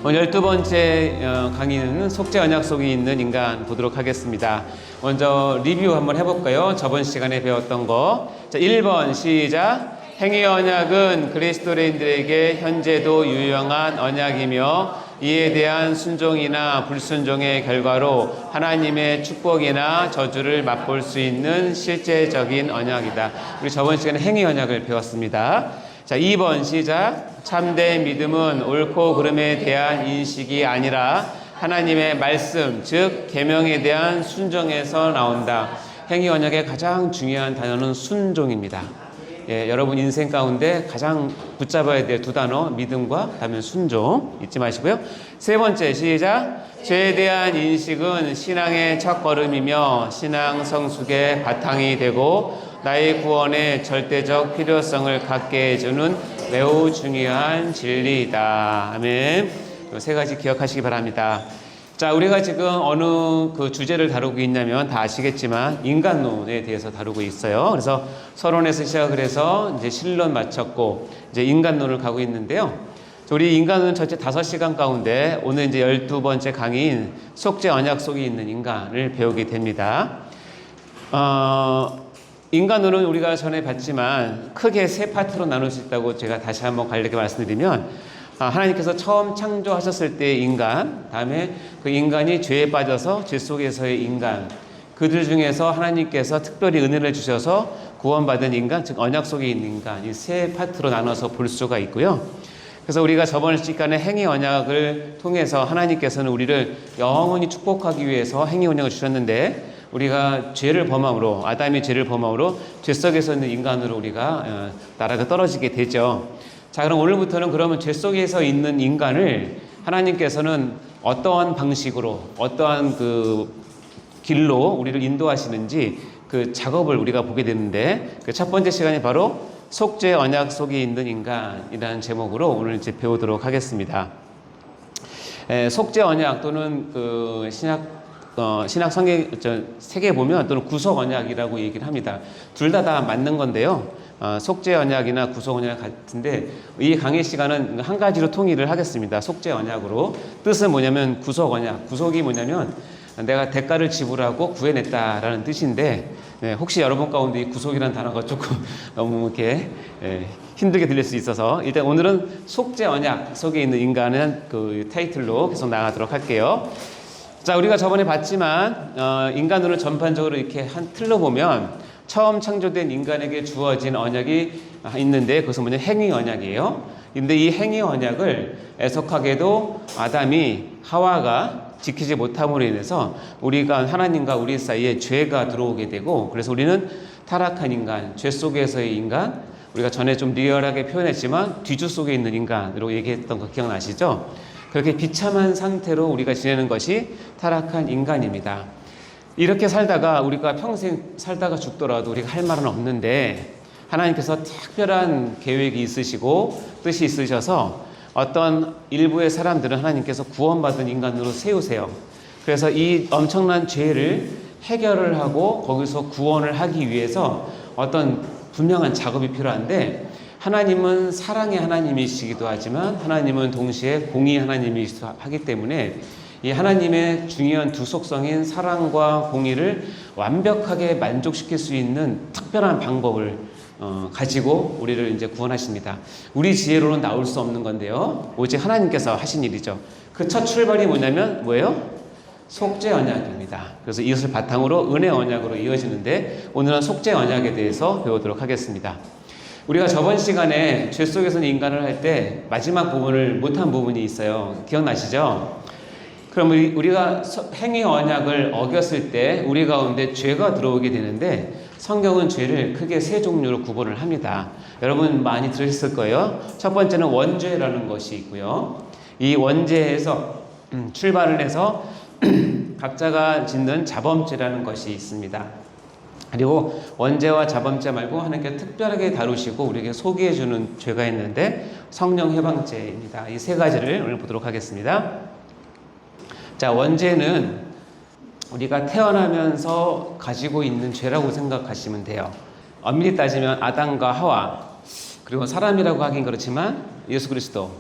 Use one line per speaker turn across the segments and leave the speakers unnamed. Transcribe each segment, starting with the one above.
오늘 12번째 강의는 속죄 언약 속에 있는 인간 보도록 하겠습니다. 먼저 리뷰 한번 해볼까요? 저번 시간에 배웠던 거. 자, 1번 시작. 행위 언약은 그리스도인들에게 현재도 유용한 언약이며 이에 대한 순종이나 불순종의 결과로 하나님의 축복이나 저주를 맛볼 수 있는 실제적인 언약이다. 우리 저번 시간에 행위 언약을 배웠습니다. 자, 2번 시작. 참된 믿음은 옳고 그름에 대한 인식이 아니라 하나님의 말씀, 즉 계명에 대한 순종에서 나온다. 행위 언약의 가장 중요한 단어는 순종입니다. 예, 여러분 인생 가운데 가장 붙잡아야 될 두 단어, 믿음과 그다음에 순종 잊지 마시고요. 세 번째 시작. 죄에 대한 인식은 신앙의 첫걸음이며 신앙 성숙의 바탕이 되고 나의 구원의 절대적 필요성을 갖게 해주는 매우 중요한 진리이다. 아멘. 이 세 가지 기억하시기 바랍니다. 자, 우리가 지금 어느 그 주제를 다루고 있냐면 다 아시겠지만 인간론에 대해서 다루고 있어요. 그래서 서론에서 시작을 해서 이제 실론 마쳤고 이제 인간론을 가고 있는데요. 우리 인간론 전체 5시간 가운데 오늘 이제 12번째 강의인 속죄 언약 속에 있는 인간을 배우게 됩니다. 인간론은 우리가 전에 봤지만 크게 세 파트로 나눌 수 있다고 제가 다시 한번 간략하게 말씀드리면 하나님께서 처음 창조하셨을 때의 인간, 다음에 그 인간이 죄에 빠져서 죄 속에서의 인간, 그들 중에서 하나님께서 특별히 은혜를 주셔서 구원받은 인간, 즉 언약 속에 있는 인간, 이 세 파트로 나눠서 볼 수가 있고요. 그래서 우리가 저번 시간에 행위 언약을 통해서 하나님께서는 우리를 영원히 축복하기 위해서 행위 언약을 주셨는데 우리가 죄를 범함으로, 아담이 죄를 범함으로 죄 속에서 있는 인간으로 우리가 나라가 떨어지게 되죠. 자, 그럼 오늘부터는 그러면 죄 속에서 있는 인간을 하나님께서는 어떠한 방식으로, 어떠한 그 길로 우리를 인도하시는지 그 작업을 우리가 보게 되는데 그 첫 번째 시간이 바로 속죄 언약 속에 있는 인간이라는 제목으로 오늘 이제 배우도록 하겠습니다. 속죄 언약 또는 그 신약 성경 책에 보면 또는 구속 언약이라고 얘기를 합니다. 둘 다 맞는 건데요. 속죄 언약이나 구속 언약 같은데 이 강의 시간은 한 가지로 통일을 하겠습니다. 속죄 언약으로. 뜻은 뭐냐면 구속 언약. 구속이 뭐냐면 내가 대가를 지불하고 구해냈다라는 뜻인데 혹시 여러분 가운데 이 구속이라는 단어가 조금 너무 이렇게 힘들게 들릴 수 있어서 일단 오늘은 속죄 언약 속에 있는 인간은 그 타이틀로 계속 나가도록 할게요. 자, 우리가 저번에 봤지만 인간으로 전반적으로 이렇게 한 틀로 보면 처음 창조된 인간에게 주어진 언약이 있는데 그것은 뭐냐 행위 언약이에요. 근데 이 행위 언약을 애석하게도 아담이 하와가 지키지 못함으로 인해서 우리가 하나님과 우리 사이에 죄가 들어오게 되고 그래서 우리는 타락한 인간, 죄 속에서의 인간, 우리가 전에 좀 리얼하게 표현했지만 뒤주 속에 있는 인간으로 얘기했던 거 기억나시죠? 그렇게 비참한 상태로 우리가 지내는 것이 타락한 인간입니다. 이렇게 살다가 우리가 평생 살다가 죽더라도 우리가 할 말은 없는데 하나님께서 특별한 계획이 있으시고 뜻이 있으셔서 어떤 일부의 사람들은 하나님께서 구원받은 인간으로 세우세요. 그래서 이 엄청난 죄를 해결을 하고 거기서 구원을 하기 위해서 어떤 분명한 작업이 필요한데 하나님은 사랑의 하나님이시기도 하지만 하나님은 동시에 공의 하나님이시기도 하기 때문에 이 하나님의 중요한 두 속성인 사랑과 공의를 완벽하게 만족시킬 수 있는 특별한 방법을 가지고 우리를 이제 구원하십니다. 우리 지혜로는 나올 수 없는 건데요. 오직 하나님께서 하신 일이죠. 그 첫 출발이 뭐예요? 속죄 언약입니다. 그래서 이것을 바탕으로 은혜 언약으로 이어지는데 오늘은 속죄 언약에 대해서 배우도록 하겠습니다. 우리가 저번 시간에 죄 속에서는 인간을 할 때 마지막 부분을 못한 부분이 있어요. 기억나시죠? 그럼 우리가 행위 언약을 어겼을 때 우리 가운데 죄가 들어오게 되는데 성경은 죄를 크게 세 종류로 구분을 합니다. 여러분 많이 들으셨을 거예요. 첫 번째는 원죄라는 것이 있고요. 이 원죄에서 출발을 해서 각자가 짓는 자범죄라는 것이 있습니다. 그리고 원죄와 자범죄 말고 하나님께 특별하게 다루시고 우리에게 소개해주는 죄가 있는데 성령 해방죄입니다. 이 세 가지를 오늘 보도록 하겠습니다. 자, 원죄는 우리가 태어나면서 가지고 있는 죄라고 생각하시면 돼요. 엄밀히 따지면 아담과 하와 그리고 사람이라고 하긴 그렇지만 예수 그리스도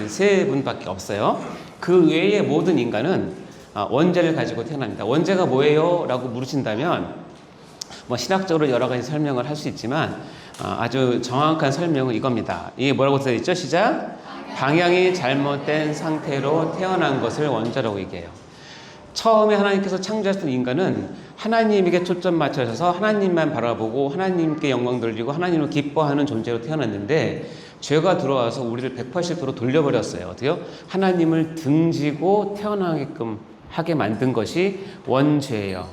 세 분밖에 없어요. 그 외의 모든 인간은 원죄를 가지고 태어납니다. 원죄가 뭐예요? 라고 물으신다면 뭐 신학적으로 여러 가지 설명을 할 수 있지만 아주 정확한 설명은 이겁니다. 이게 뭐라고 써 있죠? 시작. 방향이 잘못된 상태로 태어난 것을 원죄라고 얘기해요. 처음에 하나님께서 창조하셨던 인간은 하나님에게 초점 맞춰서 하나님만 바라보고 하나님께 영광 돌리고 하나님을 기뻐하는 존재로 태어났는데 죄가 들어와서 우리를 180도로 돌려버렸어요. 어때요? 하나님을 등지고 태어나게끔 하게 만든 것이 원죄예요.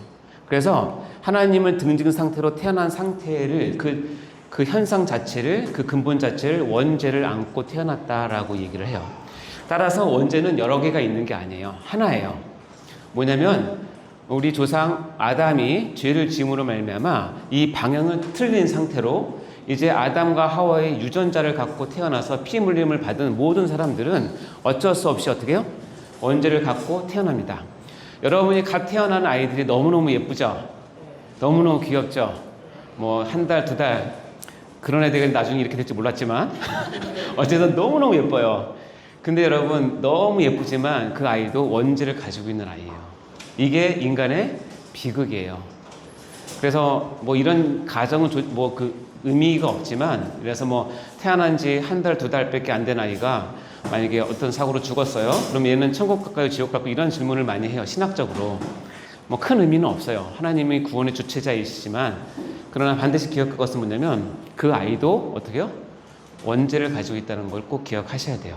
그래서 하나님을 등진 상태로 태어난 상태를 그 현상 자체를, 그 근본 자체를 원죄를 안고 태어났다라고 얘기를 해요. 따라서 원죄는 여러 개가 있는 게 아니에요. 하나예요. 뭐냐면 우리 조상 아담이 죄를 지음으로 말미암아 이 방향을 틀린 상태로 이제 아담과 하와의 유전자를 갖고 태어나서 피 물림을 받은 모든 사람들은 어쩔 수 없이 어떻게 해요? 원죄를 갖고 태어납니다. 여러분이 갓 태어난 아이들이 너무너무 예쁘죠? 너무너무 귀엽죠? 뭐 한 달, 두 달 그런 애들이 나중에 이렇게 될지 몰랐지만 어쨌든 너무너무 예뻐요. 근데 여러분 너무 예쁘지만 그 아이도 원죄를 가지고 있는 아이예요. 이게 인간의 비극이에요. 그래서 뭐 이런 가정은 뭐 그 의미가 없지만, 그래서 뭐 태어난 지 한 달, 두 달밖에 안 된 아이가 만약에 어떤 사고로 죽었어요. 그럼 얘는 천국 갈까요, 지옥 갈까요? 이런 질문을 많이 해요. 신학적으로. 뭐 큰 의미는 없어요. 하나님이 구원의 주체자이시지만, 그러나 반드시 기억할 것은 뭐냐면 그 아이도 어떻게 해요? 원죄를 가지고 있다는 걸 꼭 기억하셔야 돼요.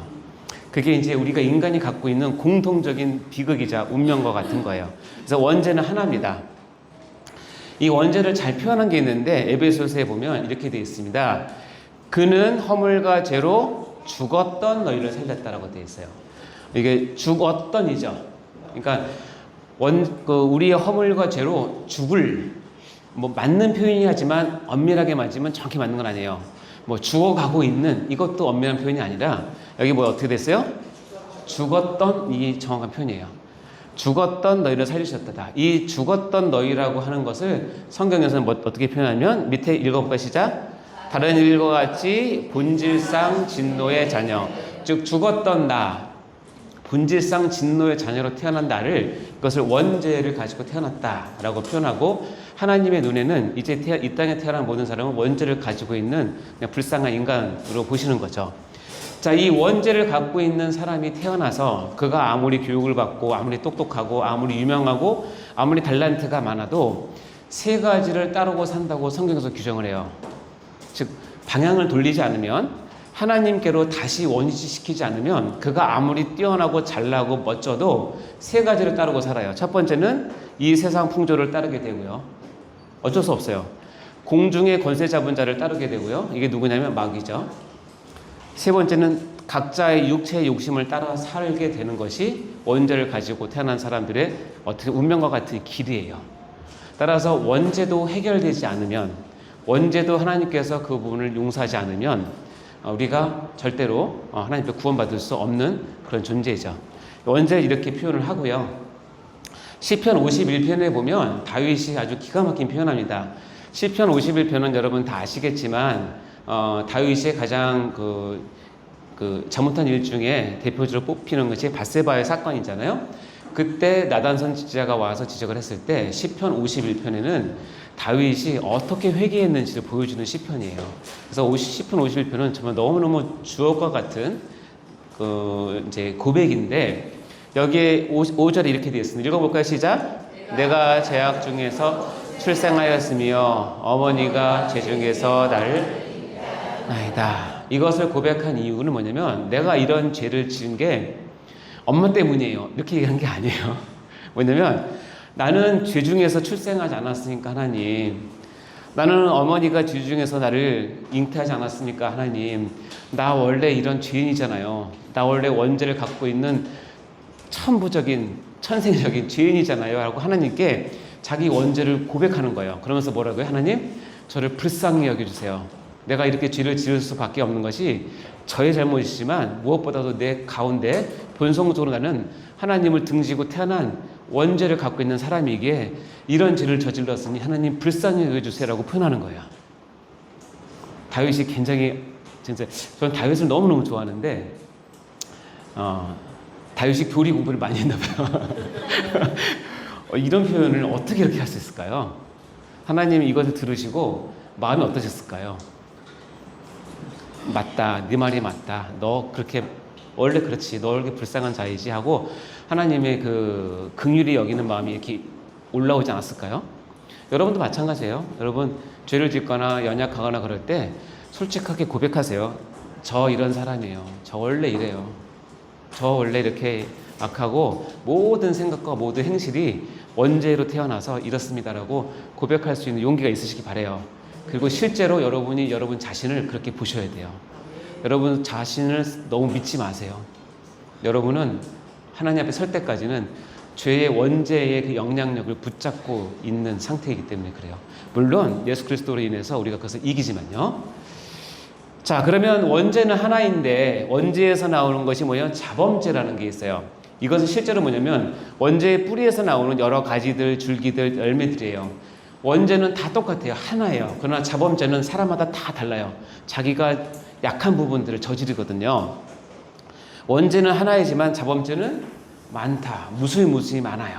그게 이제 우리가 인간이 갖고 있는 공통적인 비극이자 운명과 같은 거예요. 그래서 원죄는 하나입니다. 이 원죄를 잘 표현한 게 있는데 에베소서에 보면 이렇게 되어 있습니다. 그는 허물과 죄로 죽었던 너희를 살렸다라고 되어 있어요. 이게 죽었던이죠. 그러니까 우리의 허물과 죄로 죽을, 뭐 맞는 표현이 하지만 엄밀하게 맞으면 정확히 맞는 건 아니에요. 뭐 죽어가고 있는, 이것도 엄밀한 표현이 아니라 여기 뭐 어떻게 됐어요? 죽었던, 이 정확한 표현이에요. 죽었던 너희를 살리셨다. 이 죽었던 너희라고 하는 것을 성경에서는 어떻게 표현하면, 밑에 읽어볼까? 시작. 다른 일과 같이 본질상 진노의 자녀, 즉 죽었던 나, 본질상 진노의 자녀로 태어난 나를, 그것을 원죄를 가지고 태어났다라고 표현하고, 하나님의 눈에는 이제 이 땅에 태어난 모든 사람은 원죄를 가지고 있는 그냥 불쌍한 인간으로 보시는 거죠. 자, 이 원죄를 갖고 있는 사람이 태어나서 그가 아무리 교육을 받고 아무리 똑똑하고 아무리 유명하고 아무리 달란트가 많아도 세 가지를 따르고 산다고 성경에서 규정을 해요. 즉 방향을 돌리지 않으면, 하나님께로 다시 원위치시키지 않으면 그가 아무리 뛰어나고 잘나고 멋져도 세 가지를 따르고 살아요. 첫 번째는 이 세상 풍조를 따르게 되고요. 어쩔 수 없어요. 공중의 권세 잡은 자를 따르게 되고요. 이게 누구냐면 마귀죠. 세 번째는 각자의 육체의 욕심을 따라 살게 되는 것이 원죄를 가지고 태어난 사람들의 어떻게 운명과 같은 길이에요. 따라서 원죄도 해결되지 않으면, 원죄도 하나님께서 그 부분을 용서하지 않으면 우리가 절대로 하나님께 구원받을 수 없는 그런 존재이죠. 원죄를 이렇게 표현을 하고요. 시편 51편에 보면 다윗이 아주 기가 막힌 표현합니다. 시편 51편은 여러분 다 아시겠지만 다윗의 가장 잘못한 일 중에 대표적으로 뽑히는 것이 밧세바의 사건이잖아요. 그때 나단 선지자가 와서 지적을 했을 때 시편 51편에는 다윗이 어떻게 회개했는지를 보여주는 시편이에요. 그래서 시편 51편은 정말 너무너무 주옥과 같은 이제 고백인데, 여기에 5절에 이렇게 되어 있습니다. 읽어볼까요? 시작. 내가 제약 중에서 출생하였으며 어머니가 제중에서 나를 나이다. 이것을 고백한 이유는 뭐냐면, 내가 이런 죄를 지은 게 엄마 때문이에요, 이렇게 얘기한 게 아니에요. 뭐냐면 나는 죄 중에서 출생하지 않았으니까 하나님, 나는 어머니가 죄 중에서 나를 잉태하지 않았으니까 하나님, 나 원래 이런 죄인이잖아요. 나 원래 원죄를 갖고 있는 천부적인 천생적인 죄인이잖아요 라고 하나님께 자기 원죄를 고백하는 거예요. 그러면서 뭐라고요? 하나님, 저를 불쌍히 여겨주세요. 내가 이렇게 죄를 지을 수밖에 없는 것이 저의 잘못이지만 무엇보다도 내 가운데 본성적으로 나는 하나님을 등지고 태어난 원죄를 갖고 있는 사람이기에 이런 죄를 저질렀으니 하나님 불쌍히 여겨주세요라고 표현하는 거예요. 다윗이 굉장히, 진짜 저는 다윗을 너무너무 좋아하는데 다윗이 교리 공부를 많이 했나 봐요. 이런 표현을 어떻게 이렇게 할 수 있을까요? 하나님이 이것을 들으시고 마음이 어떠셨을까요? 맞다, 네 말이 맞다. 너 그렇게 원래 그렇지, 너 이렇게 불쌍한 자이지 하고 하나님의 그 긍휼히 여기는 마음이 이렇게 올라오지 않았을까요? 여러분도 마찬가지예요. 여러분 죄를 짓거나 연약하거나 그럴 때 솔직하게 고백하세요. 저 이런 사람이에요. 저 원래 이래요. 저 원래 이렇게 악하고 모든 생각과 모든 행실이 원죄로 태어나서 이렇습니다라고 고백할 수 있는 용기가 있으시기 바래요. 그리고 실제로 여러분이 여러분 자신을 그렇게 보셔야 돼요. 여러분 자신을 너무 믿지 마세요. 여러분은 하나님 앞에 설 때까지는 죄의 원죄의 그 영향력을 붙잡고 있는 상태이기 때문에 그래요. 물론 예수 그리스도로 인해서 우리가 그것을 이기지만요. 자, 그러면 원죄는 하나인데 원죄에서 나오는 것이 뭐예요? 자범죄라는 게 있어요. 이것은 실제로 뭐냐면 원죄의 뿌리에서 나오는 여러 가지들, 줄기들, 열매들이에요. 원죄는 다 똑같아요. 하나예요. 그러나 자범죄는 사람마다 다 달라요. 자기가 약한 부분들을 저지르거든요. 원죄는 하나이지만 자범죄는 많다. 무수히 많아요.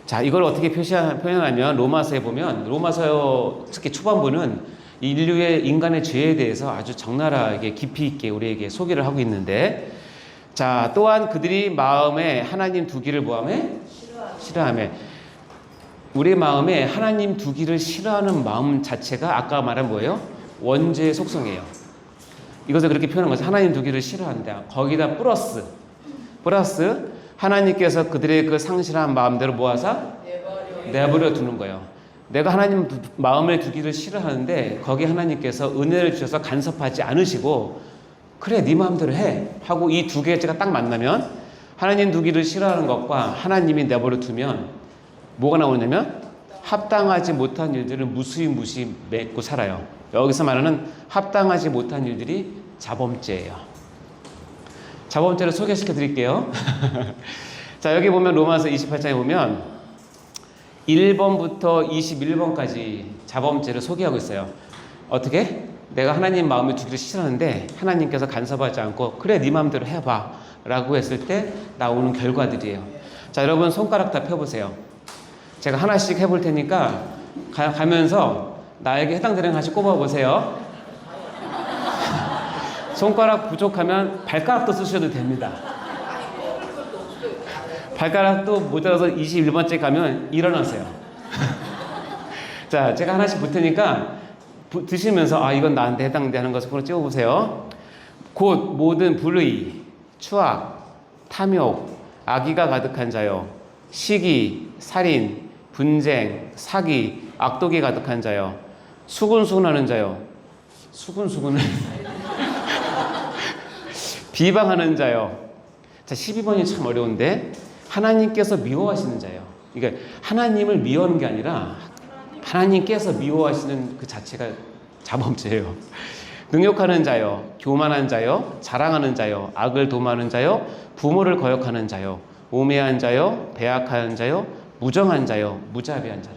자, 이걸 어떻게 표현하면 로마서에 보면 로마서 특히 초반부는 인류의 인간의 죄에 대해서 아주 적나라하게 깊이 있게 우리에게 소개를 하고 있는데, 자, 또한 그들이 마음에 하나님 두기를 뭐하며? 싫어하며. 우리의 마음에 하나님 두기를 싫어하는 마음 자체가 아까 말한 뭐예요? 원죄의 속성이에요. 이것을 그렇게 표현한 것은 하나님 두기를 싫어한다. 거기다 플러스 하나님께서 그들의 그 상실한 마음대로 모아서 내버려 두는 거예요. 내가 하나님 마음을 두기를 싫어하는데 거기 하나님께서 은혜를 주셔서 간섭하지 않으시고 그래 네 마음대로 해 하고 이 두 개가 딱 만나면 하나님 두기를 싫어하는 것과 하나님이 내버려 두면 뭐가 나오냐면 합당하지 못한 일들을 무수히 맺고 살아요. 여기서 말하는 합당하지 못한 일들이 자범죄예요. 자범죄를 소개시켜 드릴게요. 자, 여기 보면 로마서 28장에 보면 1번부터 21번까지 자범죄를 소개하고 있어요. 어떻게? 내가 하나님 마음을 두기를 싫어하는데 하나님께서 간섭하지 않고 그래 네 마음대로 해봐 라고 했을 때 나오는 결과들이에요. 자, 여러분 손가락 다 펴보세요. 제가 하나씩 해볼 테니까 가면서 나에게 해당되는 거 하나씩 꼽아보세요. 손가락 부족하면 발가락도 쓰셔도 됩니다. 발가락도 모자라서 21번째 가면 일어나세요. 자, 제가 하나씩 볼 테니까 드시면서 아 이건 나한테 해당돼 하는 것을 찍어보세요. 곧 모든 불의, 추악, 탐욕, 악의가 가득한 자요, 시기, 살인, 분쟁, 사기, 악독이 가득한 자요, 수군수군하는 자요, 수군수군을 비방하는 자요. 자, 12번이 참 어려운데 하나님께서 미워하시는 자예요. 그러니까 하나님을 미워하는 게 아니라 하나님께서 미워하시는 그 자체가 자범죄예요. 능욕하는 자요, 교만한 자요, 자랑하는 자요, 악을 도모하는 자요, 부모를 거역하는 자요, 오매한 자요, 배악하는 자요, 무정한 자요, 무자비한 자라.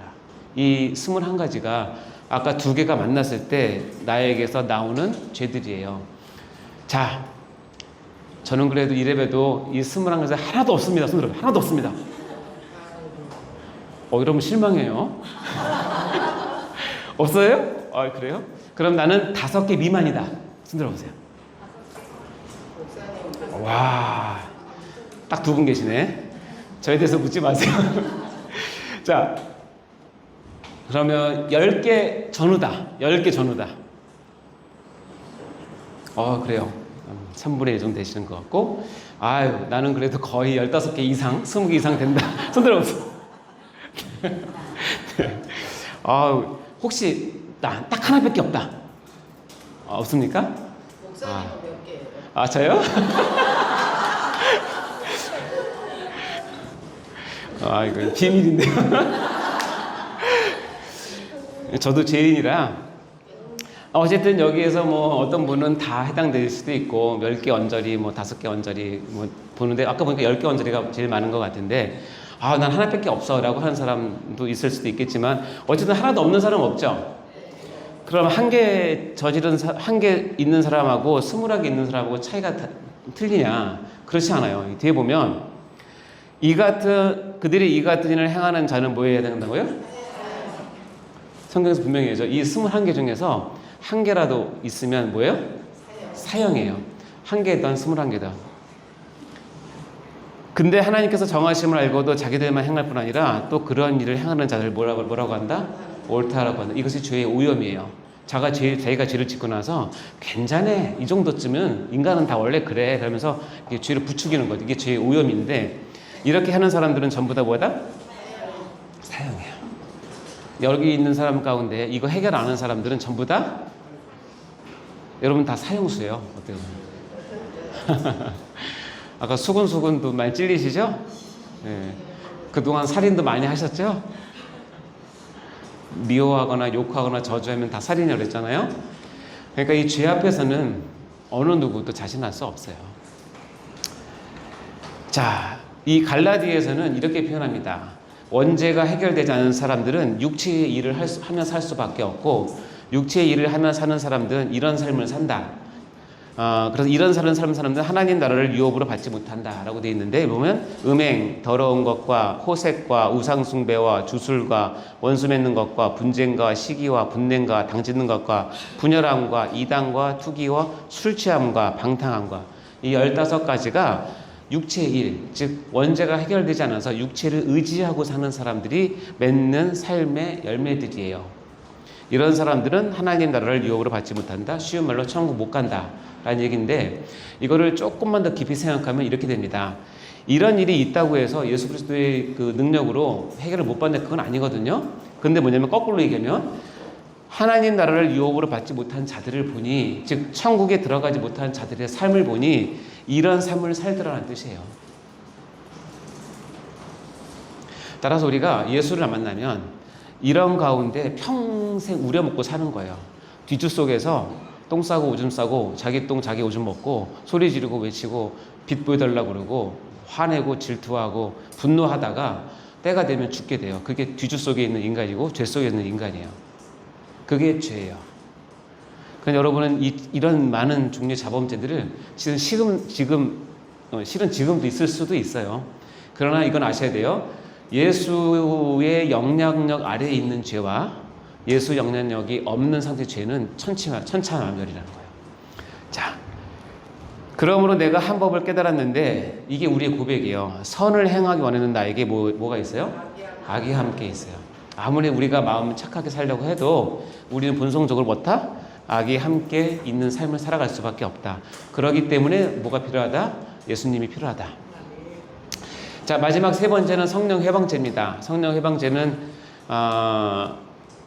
이 21가지가 아까 두 개가 만났을 때 나에게서 나오는 죄들이에요. 자, 저는 그래도 이래봬도 이 21가지 하나도 없습니다. 손들어요. 하나도 없습니다. 이러면 실망해요. 없어요? 그래요? 그럼 나는 5개 미만이다. 손들어보세요. 와, 딱 2분 계시네. 저에 대해서 묻지 마세요. 자, 그러면 10개 전후다. 10개 전후다. 그래요. 3분의 1 정도 되시는 것 같고, 아유, 나는 그래도 거의 15개 이상, 20개 이상 된다. 손 들어보세요. 네. 혹시 나 딱 하나밖에 없다. 없습니까?
목사님은 몇 개예요?
저요? 이거 비밀인데요. 저도 죄인이라 어쨌든 여기에서 뭐 어떤 분은 다 해당될 수도 있고 10개 언저리, 뭐 5개 언저리 뭐 보는데 아까 보니까 10개 언저리가 제일 많은 것 같은데 난 하나밖에 없어 라고 하는 사람도 있을 수도 있겠지만 어쨌든 하나도 없는 사람은 없죠. 그럼 한 개 있는 사람하고 20개 있는 사람하고 차이가 틀리냐? 그렇지 않아요. 뒤에 보면 그들이 이 같은 일을 행하는 자는 뭐 해야 된다고요? 성경에서 분명히 해죠. 이 21개 중에서 한 개라도 있으면 뭐예요? 사형이에요. 한 개든 21개든. 근데 하나님께서 정하심을 알고도 자기들만 행할 뿐 아니라 또 그런 일을 행하는 자들 뭐라고 한다? 옳다라고 한다. 이것이 죄의 오염이에요. 자기가 죄를 짓고 나서 괜찮네. 이 정도쯤은 인간은 다 원래 그래. 그러면서 죄를 부추기는 거죠. 이게 죄의 오염인데 이렇게 하는 사람들은 전부 다 뭐다? 사형이에요. 여기 있는 사람 가운데 이거 해결 안 하는 사람들은 전부 다 여러분 다 사형수예요. 어때요? 아까 수근수근도 많이 찔리시죠? 네. 그동안 살인도 많이 하셨죠? 미워하거나 욕하거나 저주하면 다 살인이라고 그랬잖아요. 그러니까 이 죄 앞에서는 어느 누구도 자신할 수 없어요. 자, 이 갈라디아에서는 이렇게 표현합니다. 원죄가 해결되지 않은 사람들은 육체의 일을 하며 살 수밖에 없고 육체의 일을 하며 사는 사람들은 이런 삶을 산다. 그래서 이런 사람들은 하나님 나라를 유업으로 받지 못한다라고 되어 있는데 보면 음행, 더러운 것과 호색과 우상숭배와 주술과 원수 맺는 것과 분쟁과 시기와 분냉과 당짓는 것과 분열함과 이단과 투기와 술 취함과 방탕함과 이 15가지가 육체의 일, 즉 원죄가 해결되지 않아서 육체를 의지하고 사는 사람들이 맺는 삶의 열매들이에요. 이런 사람들은 하나님 나라를 유업으로 받지 못한다. 쉬운 말로 천국 못 간다 라는 얘기인데 이거를 조금만 더 깊이 생각하면 이렇게 됩니다. 이런 일이 있다고 해서 예수 그리스도의 그 능력으로 해결을 못 받는 그건 아니거든요. 근데 뭐냐면 거꾸로 얘기하면 하나님 나라를 유업으로 받지 못한 자들을 보니, 즉 천국에 들어가지 못한 자들의 삶을 보니 이런 삶을 살더라는 뜻이에요. 따라서 우리가 예수를 만나면 이런 가운데 평생 우려먹고 사는 거예요. 뒤주 속에서 똥 싸고 오줌 싸고 자기 똥 자기 오줌 먹고 소리 지르고 외치고 빛 보여달라고 그러고 화내고 질투하고 분노하다가 때가 되면 죽게 돼요. 그게 뒤주 속에 있는 인간이고 죄 속에 있는 인간이에요. 그게 죄예요. 그러니까 여러분은 이런 많은 종류의 자범죄들을 실은 지금도 있을 수도 있어요. 그러나 이건 아셔야 돼요. 예수의 영향력 아래에 있는 죄와 예수 영향력이 없는 상태의 죄는 천차만별이라는 거예요. 자, 그러므로 내가 한 법을 깨달았는데 이게 우리의 고백이에요. 선을 행하기 원하는 나에게 뭐가 있어요? 악이 함께 있어요. 아무리 우리가 마음 착하게 살려고 해도 우리는 본성적으로 뭐다? 악이 함께 있는 삶을 살아갈 수밖에 없다. 그렇기 때문에 뭐가 필요하다? 예수님이 필요하다. 자, 마지막 세 번째는 성령 해방죄입니다. 성령 해방죄는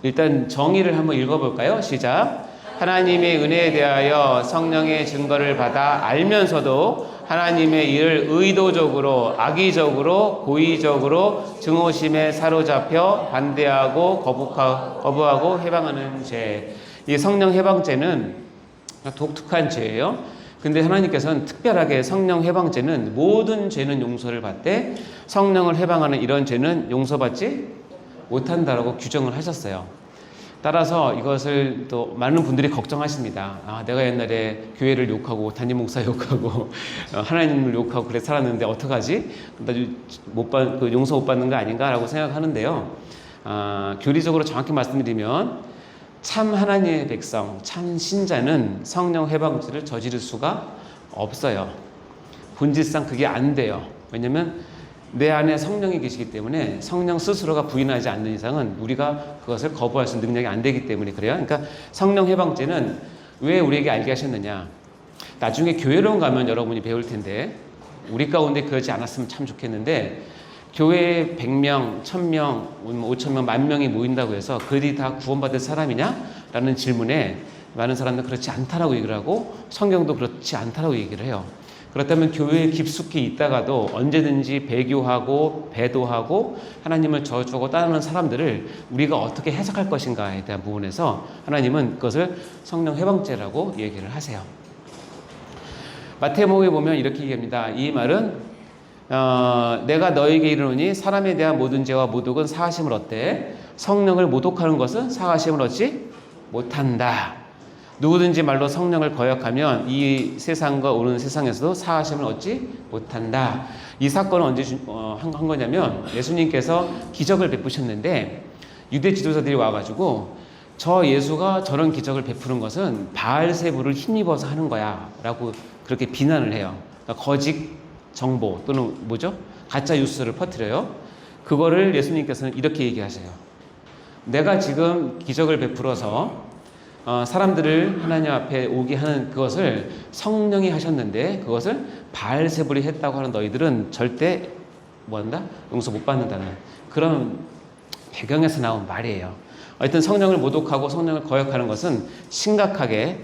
일단 정의를 한번 읽어볼까요? 시작. 하나님의 은혜에 대하여 성령의 증거를 받아 알면서도 하나님의 일을 의도적으로, 악의적으로, 고의적으로 증오심에 사로잡혀 반대하고 거부하고 해방하는 죄. 이 성령 해방죄는 독특한 죄예요. 근데 하나님께서는 특별하게 성령 해방죄는 모든 죄는 용서를 받되 성령을 해방하는 이런 죄는 용서받지 못한다라고 규정을 하셨어요. 따라서 이것을 또 많은 분들이 걱정하십니다. 내가 옛날에 교회를 욕하고 담임 목사 욕하고 하나님을 욕하고 그래 살았는데 어떡하지? 용서 못 받는 거 아닌가라고 생각하는데요. 교리적으로 정확히 말씀드리면 참 하나님의 백성, 참 신자는 성령 해방죄를 저지를 수가 없어요. 본질상 그게 안 돼요. 왜냐하면 내 안에 성령이 계시기 때문에 성령 스스로가 부인하지 않는 이상은 우리가 그것을 거부할 수 있는 능력이 안 되기 때문에 그래요. 그러니까 성령 해방죄는 왜 우리에게 알게 하셨느냐. 나중에 교회로 가면 여러분이 배울 텐데 우리 가운데 그러지 않았으면 참 좋겠는데 교회에 100명, 1000명, 5000명, 10,000명이 모인다고 해서 그들이 다 구원받을 사람이냐? 라는 질문에 많은 사람들은 그렇지 않다라고 얘기를 하고 성경도 그렇지 않다라고 얘기를 해요. 그렇다면 교회에 깊숙이 있다가도 언제든지 배교하고 배도하고 하나님을 저주하고 따르는 사람들을 우리가 어떻게 해석할 것인가에 대한 부분에서 하나님은 그것을 성령 해방죄라고 얘기를 하세요. 마태복음에 보면 이렇게 얘기합니다. 이 말은 내가 너에게 이르노니 사람에 대한 모든 죄와 모독은 사하심을 얻되 성령을 모독하는 것은 사하심을 얻지 못한다. 누구든지 말로 성령을 거역하면 이 세상과 오는 세상에서도 사하심을 얻지 못한다. 이 사건은 언제 한 거냐면 예수님께서 기적을 베푸셨는데 유대 지도자들이 와가지고 저 예수가 저런 기적을 베푸는 것은 바알세부를 힘입어서 하는 거야 라고 그렇게 비난을 해요. 그러니까 거짓 정보 또는 뭐죠? 가짜 뉴스를 퍼뜨려요. 그거를 예수님께서는 이렇게 얘기하세요. 내가 지금 기적을 베풀어서 사람들을 하나님 앞에 오게 하는 그것을 성령이 하셨는데 그것을 바알세불이 했다고 하는 너희들은 절대 뭐한다? 용서 못 받는다는 그런 배경에서 나온 말이에요. 하여튼 성령을 모독하고 성령을 거역하는 것은 심각하게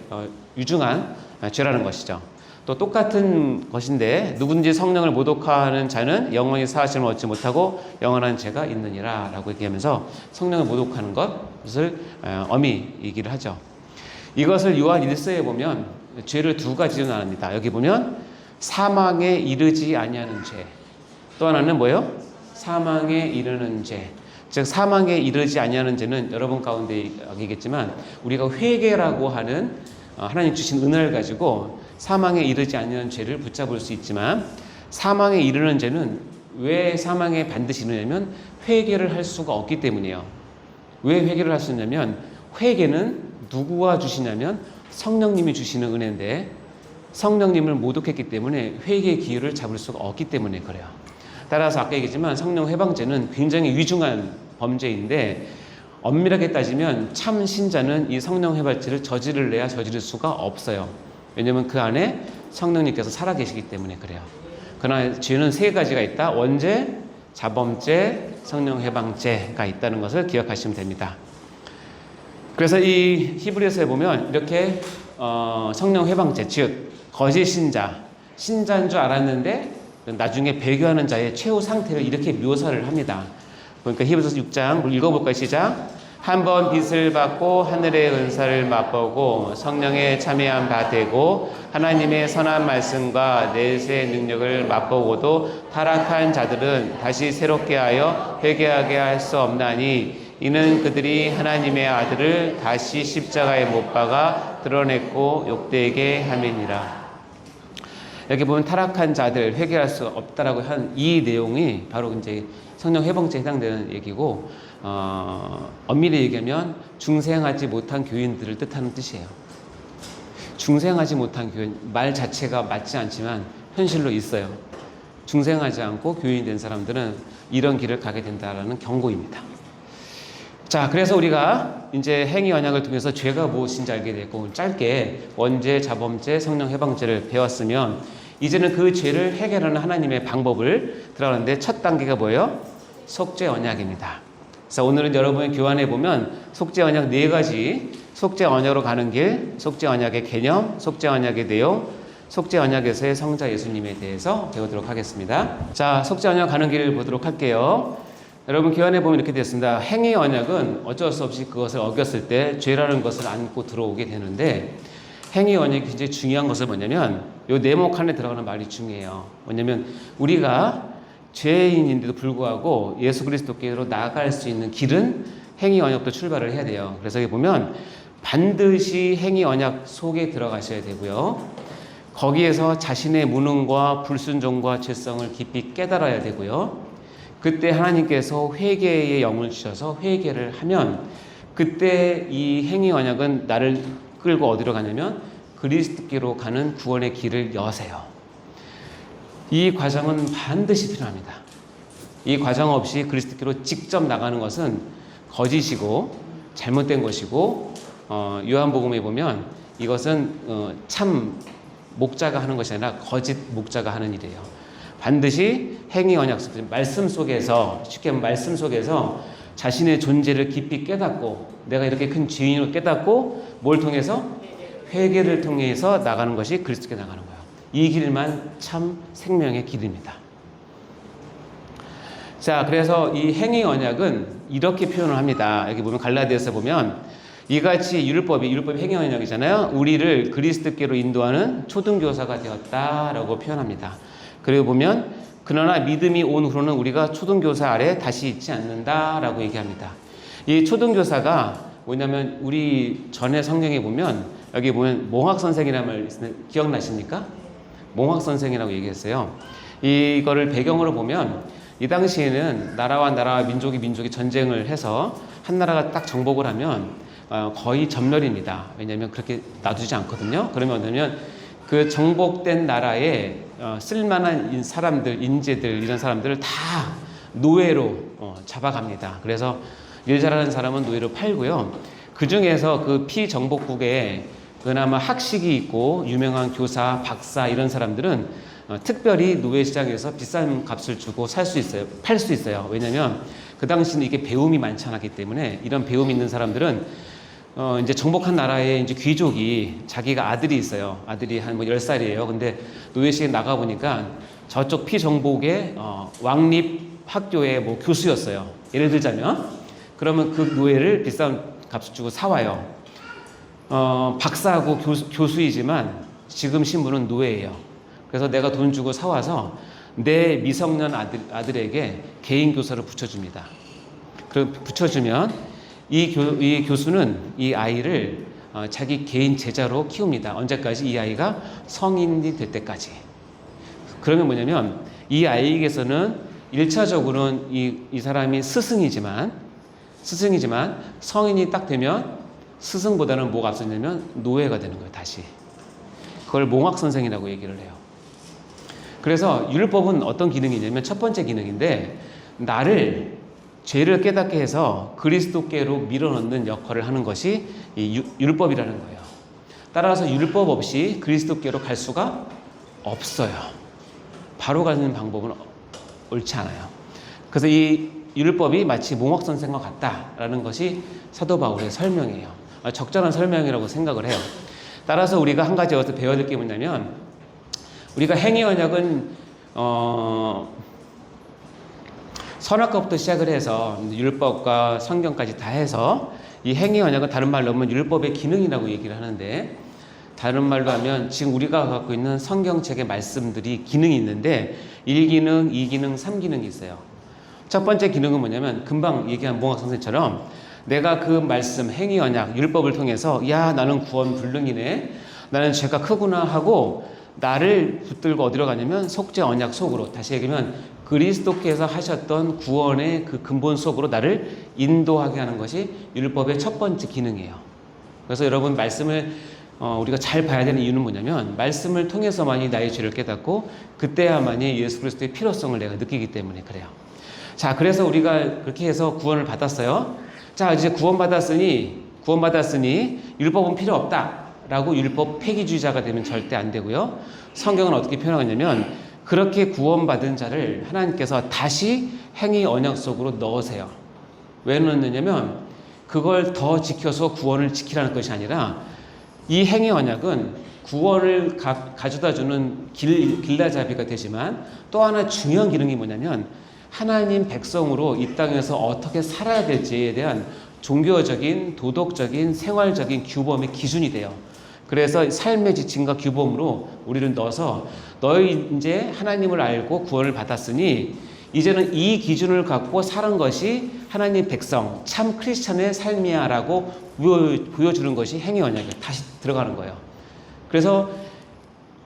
유중한 죄라는 것이죠. 또 똑같은 것인데 누구든지 성령을 모독하는 자는 영원히 사하심을 얻지 못하고 영원한 죄가 있느니라 라고 얘기하면서 성령을 모독하는 것을 엄히 얘기를 하죠. 이것을 요한 1서에 보면 죄를 두 가지로 나눕니다. 여기 보면 사망에 이르지 아니하는 죄, 또 하나는 뭐예요? 사망에 이르는 죄. 즉 사망에 이르지 아니하는 죄는 여러분 가운데 얘기겠지만 우리가 회개라고 하는 하나님 주신 은혜를 가지고 사망에 이르지 아니하는 죄를 붙잡을 수 있지만 사망에 이르는 죄는 왜 사망에 반드시 이르냐면 회개를 할 수가 없기 때문이에요. 왜 회개를 할 수 있냐면 회개는 누구가 주시냐면 성령님이 주시는 은혜인데 성령님을 모독했기 때문에 회개의 기회를 잡을 수가 없기 때문에 그래요. 따라서 아까 얘기했지만 성령 회방죄는 굉장히 위중한 범죄인데 엄밀하게 따지면 참 신자는 이 성령 회방죄를 저지를래야 저지를 수가 없어요. 왜냐하면 그 안에 성령님께서 살아계시기 때문에 그래요. 그러나 죄는 세 가지가 있다. 원죄, 자범죄, 성령 회방죄가 있다는 것을 기억하시면 됩니다. 그래서 이 히브리서에 보면 이렇게 성령 회방죄, 즉 거짓 신자인 줄 알았는데 나중에 배교하는 자의 최후 상태를 이렇게 묘사를 합니다. 그러니까 히브리서 6장 읽어볼까요? 시작. 한번 빛을 받고 하늘의 은사를 맛보고 성령에 참여한 바 되고 하나님의 선한 말씀과 내세의 능력을 맛보고도 타락한 자들은 다시 새롭게 하여 회개하게 할 수 없나니 이는 그들이 하나님의 아들을 다시 십자가에 못 박아 드러냈고 욕되게 함이니라. 여기 보면 타락한 자들 회개할 수 없다라고 한 이 내용이 바로 이제 성령 회방죄에 해당되는 얘기고 엄밀히 얘기하면 중생하지 못한 교인들을 뜻하는 뜻이에요. 중생하지 못한 교인 말 자체가 맞지 않지만 현실로 있어요. 중생하지 않고 교인이 된 사람들은 이런 길을 가게 된다라는 경고입니다. 자, 그래서 우리가 이제 행위 언약을 통해서 죄가 무엇인지 알게 됐고 짧게 원죄, 자범죄, 성령 해방죄를 배웠으면 이제는 그 죄를 해결하는 하나님의 방법을 들어가는데 첫 단계가 뭐예요? 속죄 언약입니다. 그래서 오늘은 여러분의 교환해 보면 속죄 언약 4가지, 속죄 언약으로 가는 길, 속죄 언약의 개념, 속죄 언약의 내용, 속죄 언약에서의 성자 예수님에 대해서 배우도록 하겠습니다. 자, 속죄 언약 가는 길을 보도록 할게요. 여러분 교환해 보면 이렇게 되었습니다. 행위 언약은 어쩔 수 없이 그것을 어겼을 때 죄라는 것을 안고 들어오게 되는데 행위 언약이 굉장히 중요한 것은 뭐냐면 요 네모 칸에 들어가는 말이 중요해요. 뭐냐면 우리가 죄인인데도 불구하고 예수 그리스도께로 나아갈 수 있는 길은 행위 언약도 출발을 해야 돼요. 그래서 여기 보면 반드시 행위 언약 속에 들어가셔야 되고요. 거기에서 자신의 무능과 불순종과 죄성을 깊이 깨달아야 되고요. 그때 하나님께서 회개의 영을 주셔서 회개를 하면 그때 이 행위 언약은 나를 끌고 어디로 가냐면 그리스도께로 가는 구원의 길을 여세요. 이 과정은 반드시 필요합니다. 이 과정 없이 그리스도께로 직접 나가는 것은 거짓이고 잘못된 것이고 요한복음에 보면 이것은 참 목자가 하는 것이 아니라 거짓 목자가 하는 일이에요. 반드시 행위 언약 속, 말씀 속에서 쉽게 말하면 말씀 속에서 자신의 존재를 깊이 깨닫고 내가 이렇게 큰 죄인으로 깨닫고 뭘 통해서? 회개를 통해서 나가는 것이 그리스도께 나가는 거예요. 이 길만 참 생명의 길입니다. 자, 그래서 이 행위 언약은 이렇게 표현을 합니다. 여기 보면 갈라디아서 보면 이같이 율법이 행위 언약이잖아요. 우리를 그리스도께로 인도하는 초등교사가 되었다라고 표현합니다. 그리고 보면 그러나 믿음이 온 후로는 우리가 초등교사 아래 다시 있지 않는다라고 얘기합니다. 이 초등교사가 뭐냐면 우리 전에 성경에 보면 여기 보면 몽학 선생이라는 말 있는데 기억나십니까? 몽학 선생이라고 얘기했어요. 이거를 배경으로 보면 이 당시에는 나라와 민족이 전쟁을 해서 한 나라가 딱 정복을 하면 거의 전멸입니다. 왜냐하면 그렇게 놔두지 않거든요. 그러면 뭐냐면 그 정복된 나라에 쓸만한 사람들, 인재들 이런 사람들을 다 노예로 잡아갑니다. 그래서 일 잘하는 사람은 노예로 팔고요. 그 중에서 그 피정복국에 그나마 학식이 있고 유명한 교사, 박사 이런 사람들은 특별히 노예 시장에서 비싼 값을 주고 살 수 있어요. 팔 수 있어요. 왜냐하면 그 당시는 이게 배움이 많지 않았기 때문에 이런 배움이 있는 사람들은 이제 정복한 나라에 이제 귀족이 자기가 아들이 있어요. 아들이 한 뭐 10살이에요. 근데 노예시에 나가 보니까 저쪽 피정복의 왕립 학교의 뭐 교수였어요. 예를 들자면 그러면 그 노예를 비싼 값을 주고 사와요. 박사하고 교수이지만 지금 신분은 노예예요. 그래서 내가 돈 주고 사와서 내 미성년 아들에게 개인 교사를 붙여줍니다. 그럼 붙여주면 이 교수는 이 아이를 자기 개인 제자로 키웁니다. 언제까지? 이 아이가 성인이 될 때까지. 그러면 뭐냐면 이 아이에게서는 1차적으로는 이 사람이 스승이지만 성인이 딱 되면 스승보다는 뭐가 앞서냐면 노예가 되는 거예요. 다시. 그걸 몽학 선생이라고 얘기를 해요. 그래서 율법은 어떤 기능이냐면 첫 번째 기능인데 나를 죄를 깨닫게 해서 그리스도께로 밀어넣는 역할을 하는 것이 이 율법이라는 거예요. 따라서 율법 없이 그리스도께로 갈 수가 없어요. 바로 가는 방법은 옳지 않아요. 그래서 이 율법이 마치 몽학 선생과 같다라는 것이 사도 바울의 설명이에요. 적절한 설명이라고 생각을 해요. 따라서 우리가 한 가지 어디서 배워야 될 게 뭐냐면 우리가 행위 언약은 선악과부터 시작을 해서 율법과 성경까지 다 해서 이 행위 언약은 다른 말로 하면 율법의 기능이라고 얘기를 하는데 다른 말로 하면 지금 우리가 갖고 있는 성경책의 말씀들이 기능이 있는데 1기능, 2기능, 3기능이 있어요. 첫 번째 기능은 뭐냐면 금방 얘기한 몽학 선생처럼 내가 그 말씀, 행위 언약, 율법을 통해서 야 나는 구원 불능이네, 나는 죄가 크구나 하고 나를 붙들고 어디로 가냐면 속죄 언약 속으로, 다시 얘기하면 그리스도께서 하셨던 구원의 그 근본 속으로 나를 인도하게 하는 것이 율법의 첫 번째 기능이에요. 그래서 여러분 말씀을 우리가 잘 봐야 되는 이유는 뭐냐면 말씀을 통해서만이 나의 죄를 깨닫고 그때야만이 예수 그리스도의 필요성을 내가 느끼기 때문에 그래요. 자, 그래서 우리가 그렇게 해서 구원을 받았어요. 자, 이제 구원받았으니 율법은 필요 없다라고 율법 폐기주의자가 되면 절대 안 되고요. 성경은 어떻게 표현하냐면 그렇게 구원받은 자를 하나님께서 다시 행위 언약 속으로 넣으세요. 왜 넣느냐면 그걸 더 지켜서 구원을 지키라는 것이 아니라 이 행위 언약은 구원을 가져다 주는 길라잡이가 되지만 또 하나 중요한 기능이 뭐냐면 하나님 백성으로 이 땅에서 어떻게 살아야 될지에 대한 종교적인, 도덕적인, 생활적인 규범의 기준이 돼요. 그래서 삶의 지침과 규범으로 우리를 넣어서 너희 이제 하나님을 알고 구원을 받았으니 이제는 이 기준을 갖고 사는 것이 하나님 백성, 참 크리스찬의 삶이야라고 보여주는 것이 행위 언약에 다시 들어가는 거예요. 그래서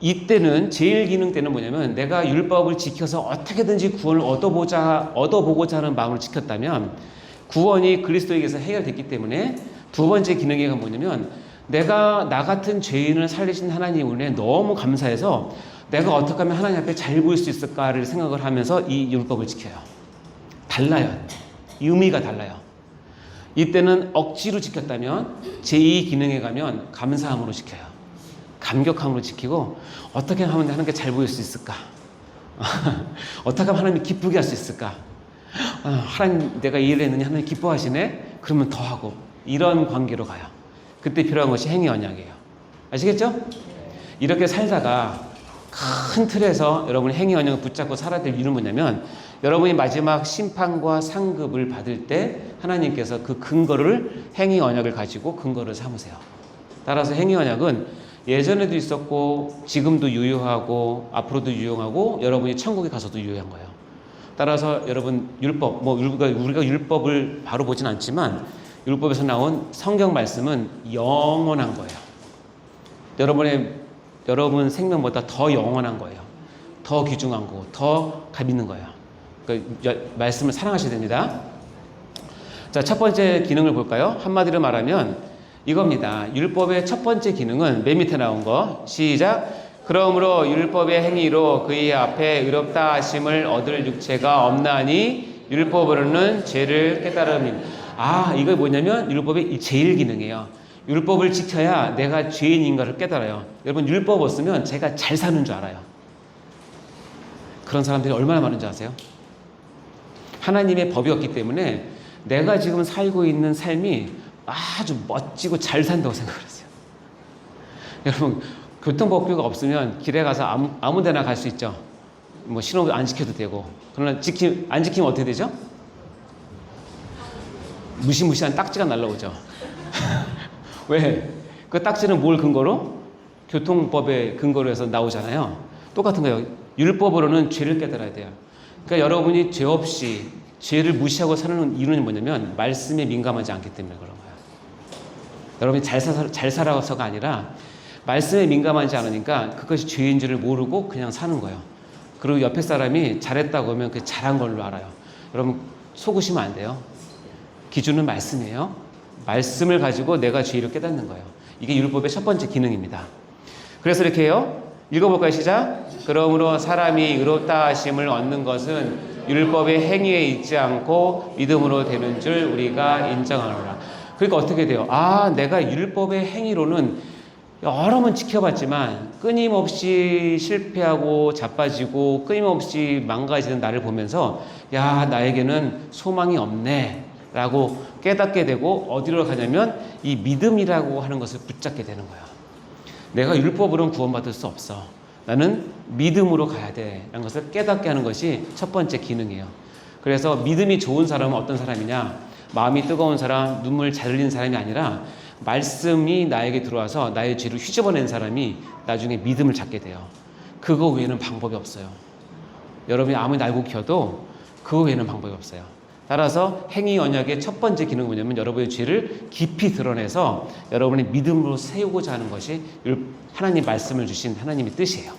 이때는 제일 기능 때는 뭐냐면 내가 율법을 지켜서 어떻게든지 구원을 얻어보고자 하는 마음을 지켰다면 구원이 그리스도에게서 해결됐기 때문에 두 번째 기능이 뭐냐면 내가 나 같은 죄인을 살리신 하나님 은혜에 너무 감사해서 내가 어떻게 하면 하나님 앞에 잘 보일 수 있을까를 생각을 하면서 이 율법을 지켜요. 달라요. 의미가 달라요. 이때는 억지로 지켰다면 제2 기능에 가면 감사함으로 지켜요. 감격함으로 지키고 어떻게 하면 하나님께 잘 보일 수 있을까? 어떻게 하면 하나님이 기쁘게 할 수 있을까? 하나님 내가 이 일을 했느니 하나님 기뻐하시네? 그러면 더 하고 이런 관계로 가요. 그때 필요한 것이 행위 언약이에요. 아시겠죠? 이렇게 살다가 큰 틀에서 여러분이 행위 언약을 붙잡고 살아야 될 이유는 뭐냐면 여러분이 마지막 심판과 상급을 받을 때 하나님께서 그 근거를 행위 언약을 가지고 근거를 삼으세요. 따라서 행위 언약은 예전에도 있었고 지금도 유효하고 앞으로도 유용하고 여러분이 천국에 가서도 유효한 거예요. 따라서 여러분 율법, 우리가 율법을 바로 보진 않지만 율법에서 나온 성경 말씀은 영원한 거예요. 여러분 생명보다 더 영원한 거예요. 더 귀중한 거고, 더 감 있는 거예요. 그러니까 말씀을 사랑하셔야 됩니다. 자, 첫 번째 기능을 볼까요? 한마디로 말하면 이겁니다. 율법의 첫 번째 기능은 맨 밑에 나온 거. 시작. 그러므로 율법의 행위로 그의 앞에 의롭다 하심을 얻을 육체가 없나니 율법으로는 죄를 깨달음입니다. 이거 뭐냐면 율법의 제일 기능이에요. 율법을 지켜야 내가 죄인인가를 깨달아요. 여러분, 율법 없으면 제가 잘 사는 줄 알아요. 그런 사람들이 얼마나 많은지 아세요? 하나님의 법이었기 때문에 내가 지금 살고 있는 삶이 아주 멋지고 잘 산다고 생각을 했어요. 여러분, 교통법규가 없으면 길에 가서 아무 데나 갈 수 있죠. 뭐 신호 안 지켜도 되고. 그러나 안 지키면 어떻게 되죠? 무시무시한 딱지가 날라오죠. 왜? 그 딱지는 뭘 근거로? 교통법의 근거로 해서 나오잖아요. 똑같은 거예요. 율법으로는 죄를 깨달아야 돼요. 그러니까 여러분이 죄 없이 죄를 무시하고 사는 이유는 뭐냐면 말씀에 민감하지 않기 때문에 그런 거예요. 여러분이 잘 살아서가 아니라 말씀에 민감하지 않으니까 그것이 죄인 줄을 모르고 그냥 사는 거예요. 그리고 옆에 사람이 잘했다고 하면 그 잘한 걸로 알아요. 여러분, 속으시면 안 돼요. 기준은 말씀이에요. 말씀을 가지고 내가 죄를 깨닫는 거예요. 이게 율법의 첫 번째 기능입니다. 그래서 이렇게 해요. 읽어볼까요? 시작. 그러므로 사람이 의롭다 하심을 얻는 것은 율법의 행위에 있지 않고 믿음으로 되는 줄 우리가 인정하노라. 그러니까 어떻게 돼요? 내가 율법의 행위로는 여러 번 지켜봤지만 끊임없이 실패하고 자빠지고 끊임없이 망가지는 나를 보면서 나에게는 소망이 없네 라고 깨닫게 되고 어디로 가냐면 이 믿음이라고 하는 것을 붙잡게 되는 거예요. 내가 율법으로는 구원받을 수 없어. 나는 믿음으로 가야 돼 라는 것을 깨닫게 하는 것이 첫 번째 기능이에요. 그래서 믿음이 좋은 사람은 어떤 사람이냐? 마음이 뜨거운 사람, 눈물 잘 흘리는 사람이 아니라 말씀이 나에게 들어와서 나의 죄를 휘집어낸 사람이 나중에 믿음을 찾게 돼요. 그거 외에는 방법이 없어요. 여러분이 아무리 날고 켜도 그거 외에는 방법이 없어요. 따라서 행위 언약의 첫 번째 기능은 뭐냐면 여러분의 죄를 깊이 드러내서 여러분의 믿음으로 세우고자 하는 것이 하나님 말씀을 주신 하나님의 뜻이에요.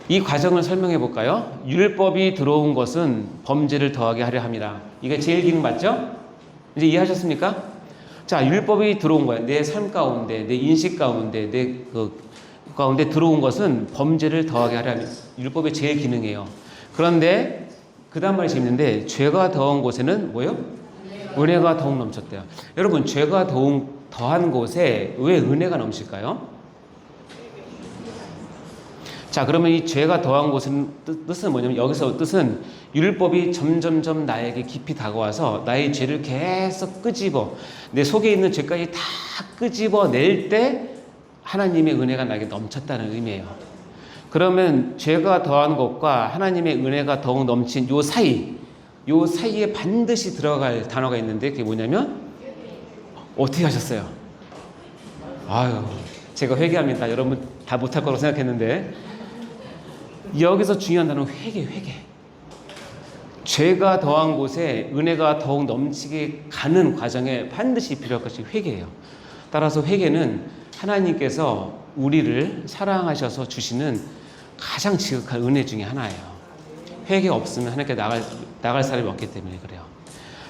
이 과정을 설명해 볼까요? 율법이 들어온 것은 범죄를 더하게 하려 함이라. 이게 제일 기능 맞죠? 이제 이해하셨습니까? 자, 율법이 들어온 거야. 내 삶 가운데, 내 인식 가운데, 내 가운데 들어온 것은 범죄를 더하게 하려 함이라. 율법의 제일 기능이에요. 그런데 그 다음 말이 재밌는데 죄가 더한 곳에는 뭐예요? 은혜가 더욱 넘쳤대요. 여러분, 죄가 더한 곳에 왜 은혜가 넘칠까요? 자, 그러면 이 죄가 더한 곳은 뜻은 뭐냐면 여기서 뜻은 율법이 점점점 나에게 깊이 다가와서 나의 죄를 계속 끄집어 내 속에 있는 죄까지 다 끄집어낼 때 하나님의 은혜가 나에게 넘쳤다는 의미예요. 그러면 죄가 더한 것과 하나님의 은혜가 더욱 넘친 요 사이에 반드시 들어갈 단어가 있는데 그게 뭐냐면 어떻게 하셨어요? 제가 회개합니다. 여러분 다 못할 거라고 생각했는데 여기서 중요한 단어는 회개. 죄가 더한 곳에 은혜가 더욱 넘치게 가는 과정에 반드시 필요할 것이 회개예요. 따라서 회개는 하나님께서 우리를 사랑하셔서 주시는 가장 지극한 은혜 중에 하나예요. 회개 없으면 하나님께 나갈 사람이 없기 때문에 그래요.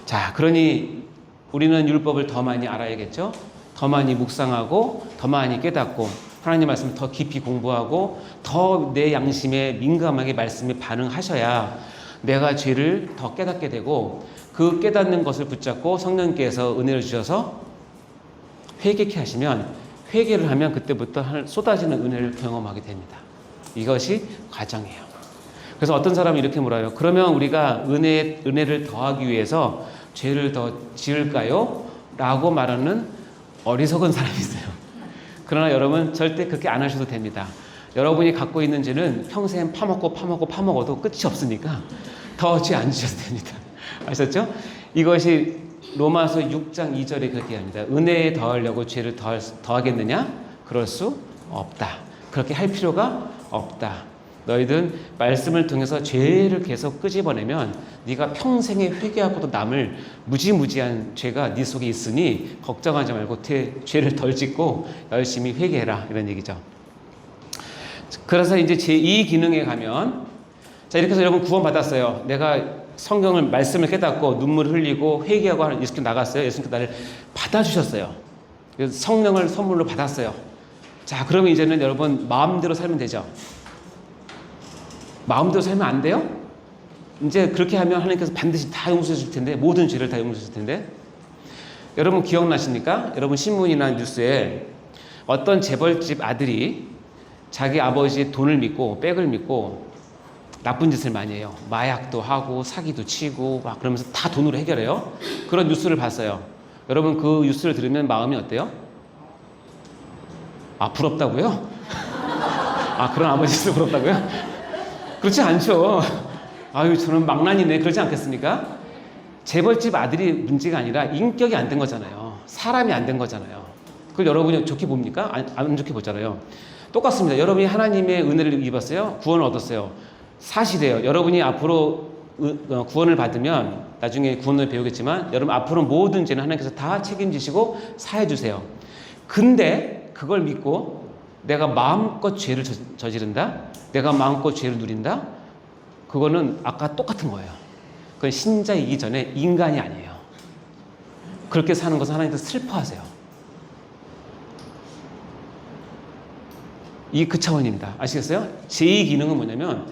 자, 그러니 우리는 율법을 더 많이 알아야겠죠? 더 많이 묵상하고 더 많이 깨닫고 하나님 말씀을 더 깊이 공부하고 더 내 양심에 민감하게 말씀에 반응하셔야 내가 죄를 더 깨닫게 되고 그 깨닫는 것을 붙잡고 성령께서 은혜를 주셔서 회개케 하시면 회개를 하면 그때부터 쏟아지는 은혜를 경험하게 됩니다. 이것이 과정이에요. 그래서 어떤 사람이 이렇게 물어요. 그러면 우리가 은혜를 더하기 위해서 죄를 더 지을까요? 라고 말하는 어리석은 사람이 있어요. 그러나 여러분 절대 그렇게 안 하셔도 됩니다. 여러분이 갖고 있는 죄는 평생 파먹어도 끝이 없으니까 더 죄 안 지셔도 됩니다. 아셨죠? 이것이 로마서 6장 2절에 그렇게 합니다. 은혜에 더하려고 죄를 더하겠느냐? 그럴 수 없다. 그렇게 할 필요가 없다. 너희들은 말씀을 통해서 죄를 계속 끄집어내면 네가 평생에 회개하고도 남을 무지무지한 죄가 네 속에 있으니 걱정하지 말고 죄를 덜 짓고 열심히 회개해라, 이런 얘기죠. 그래서 이제 제2 기능에 가면, 자, 이렇게 해서 여러분 구원 받았어요. 내가 성경을 말씀을 깨닫고 눈물을 흘리고 회개하고 하는 예수님께 나갔어요. 예수님께 나를 받아주셨어요. 그래서 성령을 선물로 받았어요. 자, 그러면 이제는 여러분 마음대로 살면 되죠. 마음대로 살면 안 돼요? 이제 그렇게 하면 하나님께서 반드시 다 용서해 줄 텐데, 모든 죄를 다 용서해 줄 텐데. 여러분 기억나십니까? 여러분 신문이나 뉴스에 어떤 재벌집 아들이 자기 아버지의 돈을 믿고 백을 믿고 나쁜 짓을 많이 해요. 마약도 하고 사기도 치고 막 그러면서 다 돈으로 해결해요. 그런 뉴스를 봤어요. 여러분 그 뉴스를 들으면 마음이 어때요? 아, 부럽다고요? 아, 그런 아버지 있어 부럽다고요? 그렇지 않죠. 아유, 저는 망난이네. 그러지 않겠습니까? 재벌집 아들이 문제가 아니라 인격이 안 된 거잖아요. 사람이 안 된 거잖아요. 그걸 여러분이 좋게 봅니까? 안 좋게 보잖아요. 똑같습니다. 여러분이 하나님의 은혜를 입었어요. 구원을 얻었어요. 사실이에요. 여러분이 앞으로 구원을 받으면 나중에 구원을 배우겠지만 여러분 앞으로 모든 죄는 하나님께서 다 책임지시고 사해 주세요. 근데 그걸 믿고 내가 마음껏 죄를 저지른다? 내가 마음껏 죄를 누린다? 그거는 아까 똑같은 거예요. 그건 신자이기 전에 인간이 아니에요. 그렇게 사는 것은 하나님께서 슬퍼하세요. 이 그 차원입니다. 아시겠어요? 제2 기능은 뭐냐면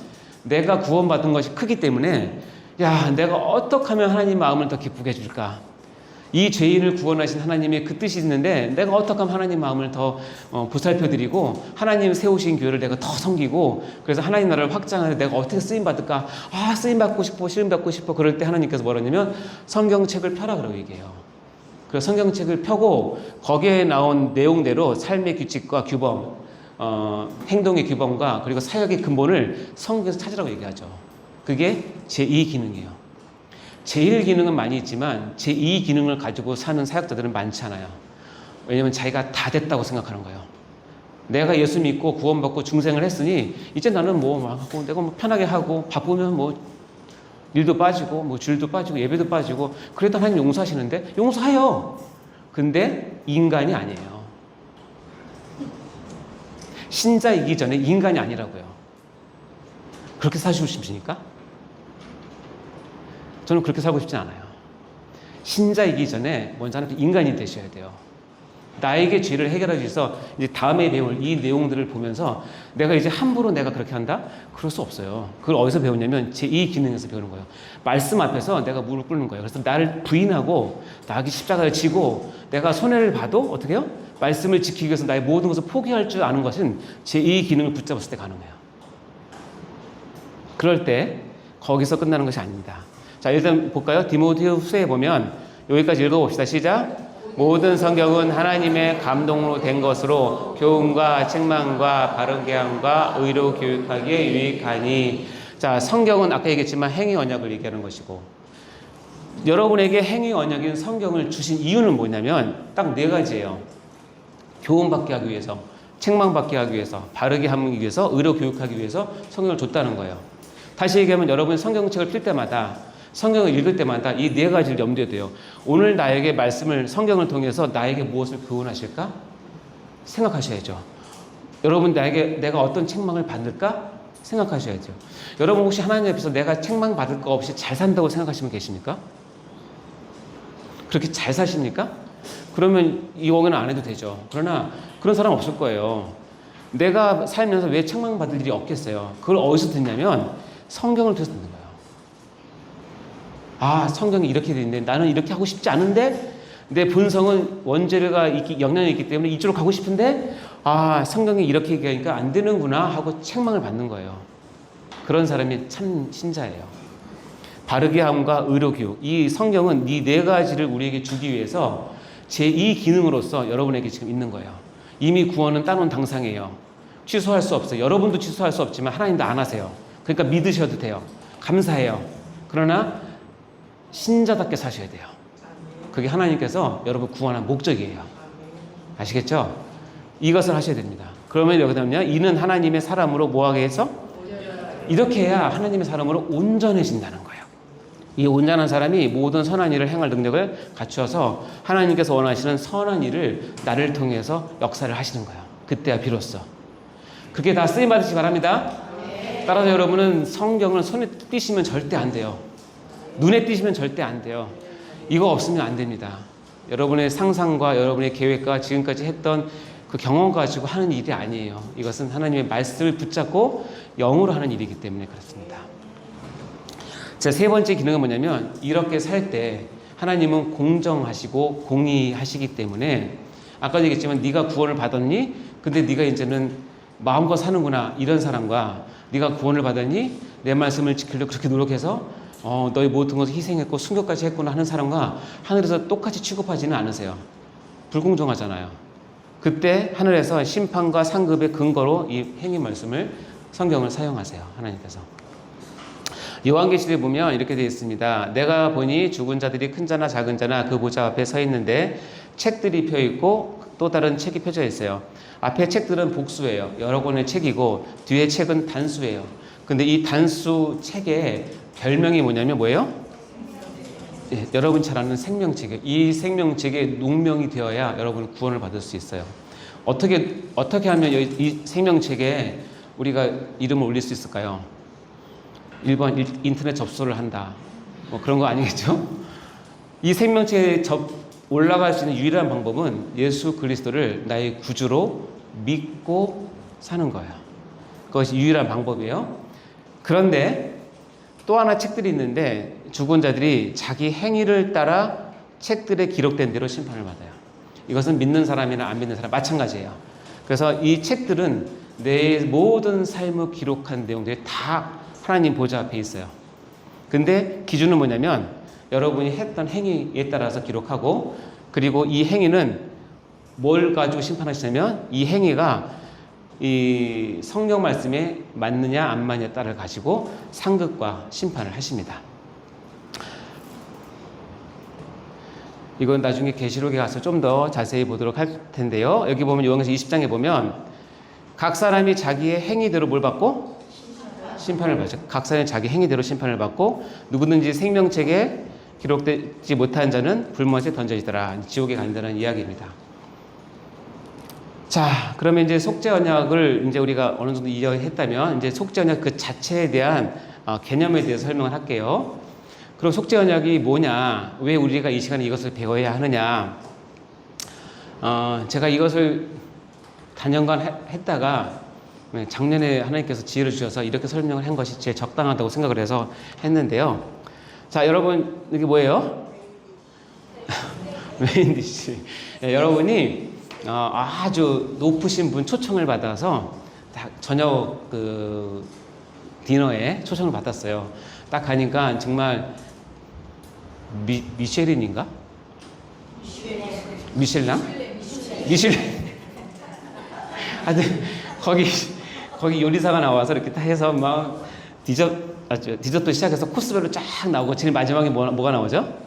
내가 구원받은 것이 크기 때문에 야, 내가 어떻게 하면 하나님 마음을 더 기쁘게 해줄까? 이 죄인을 구원하신 하나님의 그 뜻이 있는데 내가 어떻게 하면 하나님 마음을 더 보살펴드리고 하나님 세우신 교회를 내가 더 섬기고 그래서 하나님 나라를 확장하는데 내가 어떻게 쓰임받을까? 아, 쓰임받고 싶어, 쓰임받고 싶어. 그럴 때 하나님께서 뭐라냐면 성경책을 펴라 그러고 얘기해요. 그래서 성경책을 펴고 거기에 나온 내용대로 삶의 규칙과 규범, 행동의 규범과 그리고 사역의 근본을 성경에서 찾으라고 얘기하죠. 그게 제2 기능이에요. 제1 기능은 많이 있지만 제2 기능을 가지고 사는 사역자들은 많지 않아요. 왜냐하면 자기가 다 됐다고 생각하는 거예요. 내가 예수 믿고 구원받고 중생을 했으니 이제 나는 내가 편하게 하고 바쁘면 일도 빠지고 주일도 빠지고 예배도 빠지고 그래도 하나님 용서하시는데 용서해요. 근데 인간이 아니에요. 신자이기 전에 인간이 아니라고요. 그렇게 사시고 싶으십니까? 저는 그렇게 살고 싶진 않아요. 신자이기 전에 먼저 하나님 인간이 되셔야 돼요. 나에게 죄를 해결하기 위해서 이제 다음에 배울 이 내용들을 보면서 내가 이제 함부로 내가 그렇게 한다? 그럴 수 없어요. 그걸 어디서 배우냐면 제2 기능에서 배우는 거예요. 말씀 앞에서 내가 무릎 꿇는 거예요. 그래서 나를 부인하고 나에게 십자가를 지고 내가 손해를 봐도 어떻게 해요? 말씀을 지키기 위해서 나의 모든 것을 포기할 줄 아는 것은 제2 기능을 붙잡았을 때 가능해요. 그럴 때 거기서 끝나는 것이 아닙니다. 자, 일단 볼까요? 디모데후서에 보면 여기까지 읽어봅시다. 시작. 모든 성경은 하나님의 감동으로 된 것으로 교훈과 책망과 바르게 함과 의로 교육하기에 유익하니. 자, 성경은 아까 얘기했지만 행위 언약을 얘기하는 것이고 여러분에게 행위 언약인 성경을 주신 이유는 뭐냐면 딱 네 가지예요. 교훈받게 하기 위해서, 책망받게 하기 위해서, 바르게 하기 위해서, 의로 교육하기 위해서 성경을 줬다는 거예요. 다시 얘기하면 여러분이 성경책을 펼 때마다 성경을 읽을 때마다 이 네 가지를 염두에 둬요. 오늘 나에게 말씀을 성경을 통해서 나에게 무엇을 교훈하실까? 생각하셔야죠. 여러분 내가 어떤 책망을 받을까? 생각하셔야죠. 여러분 혹시 하나님 앞에서 내가 책망 받을 거 없이 잘 산다고 생각하시면 계십니까? 그렇게 잘 사십니까? 그러면 이 공연은 안 해도 되죠. 그러나 그런 사람 없을 거예요. 내가 살면서 왜 책망 받을 일이 없겠어요? 그걸 어디서 듣냐면 성경을 통해서 듣는 거예요. 아, 성경이 이렇게 돼 있는데 나는 이렇게 하고 싶지 않은데 내 본성은 원죄가 영향이 있기 때문에 이쪽으로 가고 싶은데 아, 성경이 이렇게 얘기하니까 안 되는구나 하고 책망을 받는 거예요. 그런 사람이 참 신자예요. 바르게 함과 의로 교육. 이 성경은 이 네 가지를 우리에게 주기 위해서 제2 기능으로서 여러분에게 지금 있는 거예요. 이미 구원은 따놓은 당상이에요. 취소할 수 없어요. 여러분도 취소할 수 없지만 하나님도 안 하세요. 그러니까 믿으셔도 돼요. 감사해요. 그러나 신자답게 사셔야 돼요. 그게 하나님께서 여러분 구원한 목적이에요. 아시겠죠? 이것을 하셔야 됩니다. 그러면 여기다 보면 이는 하나님의 사람으로 뭐하게 해서? 이렇게 해야 하나님의 사람으로 온전해진다는 거예요. 이 온전한 사람이 모든 선한 일을 행할 능력을 갖추어서 하나님께서 원하시는 선한 일을 나를 통해서 역사를 하시는 거예요. 그때야 비로소. 그게 다 쓰임받으시기 바랍니다. 따라서 여러분은 성경을 손에 띄시면 절대 안 돼요. 눈에 띄시면 절대 안 돼요. 이거 없으면 안 됩니다. 여러분의 상상과 여러분의 계획과 지금까지 했던 그 경험 가지고 하는 일이 아니에요. 이것은 하나님의 말씀을 붙잡고 영으로 하는 일이기 때문에 그렇습니다. 제 세 번째 기능은 뭐냐면 이렇게 살 때 하나님은 공정하시고 공의하시기 때문에 아까도 얘기했지만 네가 구원을 받았니? 근데 네가 이제는 마음껏 사는구나 이런 사람과 네가 구원을 받았니? 내 말씀을 지키려고 그렇게 노력해서 너의 모든 것을 희생했고 순교까지 했구나 하는 사람과 하늘에서 똑같이 취급하지는 않으세요. 불공정하잖아요. 그때 하늘에서 심판과 상급의 근거로 이 행위 말씀을 성경을 사용하세요. 하나님께서. 요한계시록에 보면 이렇게 되어 있습니다. 내가 보니 죽은 자들이 큰 자나 작은 자나 그 보좌 앞에 서 있는데 책들이 펴 있고 또 다른 책이 펴져 있어요. 앞에 책들은 복수예요. 여러 권의 책이고 뒤에 책은 단수예요. 근데 이 단수 책의 별명이 뭐냐면 뭐예요? 예, 여러분 잘 아는 생명책이에요. 이 생명책에 농명이 되어야 여러분 구원을 받을 수 있어요. 어떻게 하면 이 생명책에 우리가 이름을 올릴 수 있을까요? 1번 인터넷 접수를 한다. 뭐 그런 거 아니겠죠? 이 생명체에 올라갈 수 있는 유일한 방법은 예수 그리스도를 나의 구주로 믿고 사는 거예요. 그것이 유일한 방법이에요. 그런데 또 하나 책들이 있는데 죽은 자들이 자기 행위를 따라 책들에 기록된 대로 심판을 받아요. 이것은 믿는 사람이나 안 믿는 사람 마찬가지예요. 그래서 이 책들은 내 모든 삶을 기록한 내용들이 다 하나님 보좌 앞에 있어요. 근데 기준은 뭐냐면 여러분이 했던 행위에 따라서 기록하고 그리고 이 행위는 뭘 가지고 심판하시냐면 이 행위가 이 성경 말씀에 맞느냐 안 맞느냐에 따라 가지고 상급과 심판을 하십니다. 이건 나중에 계시록에 가서 좀 더 자세히 보도록 할 텐데요. 여기 보면 요한계시록 20장에 보면 각 사람이 자기의 행위대로 뭘 받고? 심판을 받죠. 각 사람이 자기 행위대로 심판을 받고 누구든지 생명책에 기록되지 못한 자는 불못에 던져지더라. 지옥에 간다는 이야기입니다. 자, 그러면 이제 속죄 언약을 이제 우리가 어느 정도 이해했다면 이제 속죄 언약 그 자체에 대한 개념에 대해서 설명을 할게요. 그럼 속죄 언약이 뭐냐? 왜 우리가 이 시간에 이것을 배워야 하느냐? 제가 이것을 단연간 했다가 작년에 하나님께서 지혜를 주셔서 이렇게 설명을 한 것이 제일 적당하다고 생각을 해서 했는데요. 자, 여러분 이게 뭐예요? 메인 디시. 여러분이 아주 높으신 분 초청을 받아서 저녁 그 디너에 초청을 받았어요. 딱 가니까 정말 미쉐린인가? 미셸랑? 하여튼 거기 요리사가 나와서 이렇게 다 해서 막 디저트 시작해서 코스별로 쫙 나오고 제일 마지막에 뭐가 나오죠?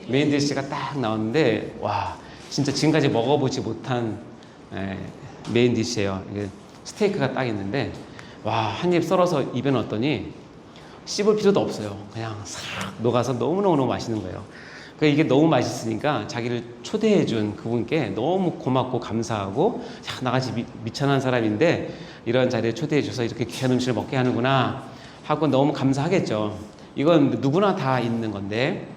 메인 디시가 딱 나오는데 와 진짜 지금까지 먹어보지 못한 메인 디시예요. 이게 스테이크가 딱 있는데 와 한 입 썰어서 입에 넣었더니 씹을 필요도 없어요. 그냥 싹 녹아서 너무너무 맛있는 거예요. 이게 너무 맛있으니까 자기를 초대해준 그분께 너무 고맙고 감사하고 나같이 미천한 사람인데 이런 자리에 초대해줘서 이렇게 귀한 음식을 먹게 하는구나 하고 너무 감사하겠죠. 이건 누구나 다 있는 건데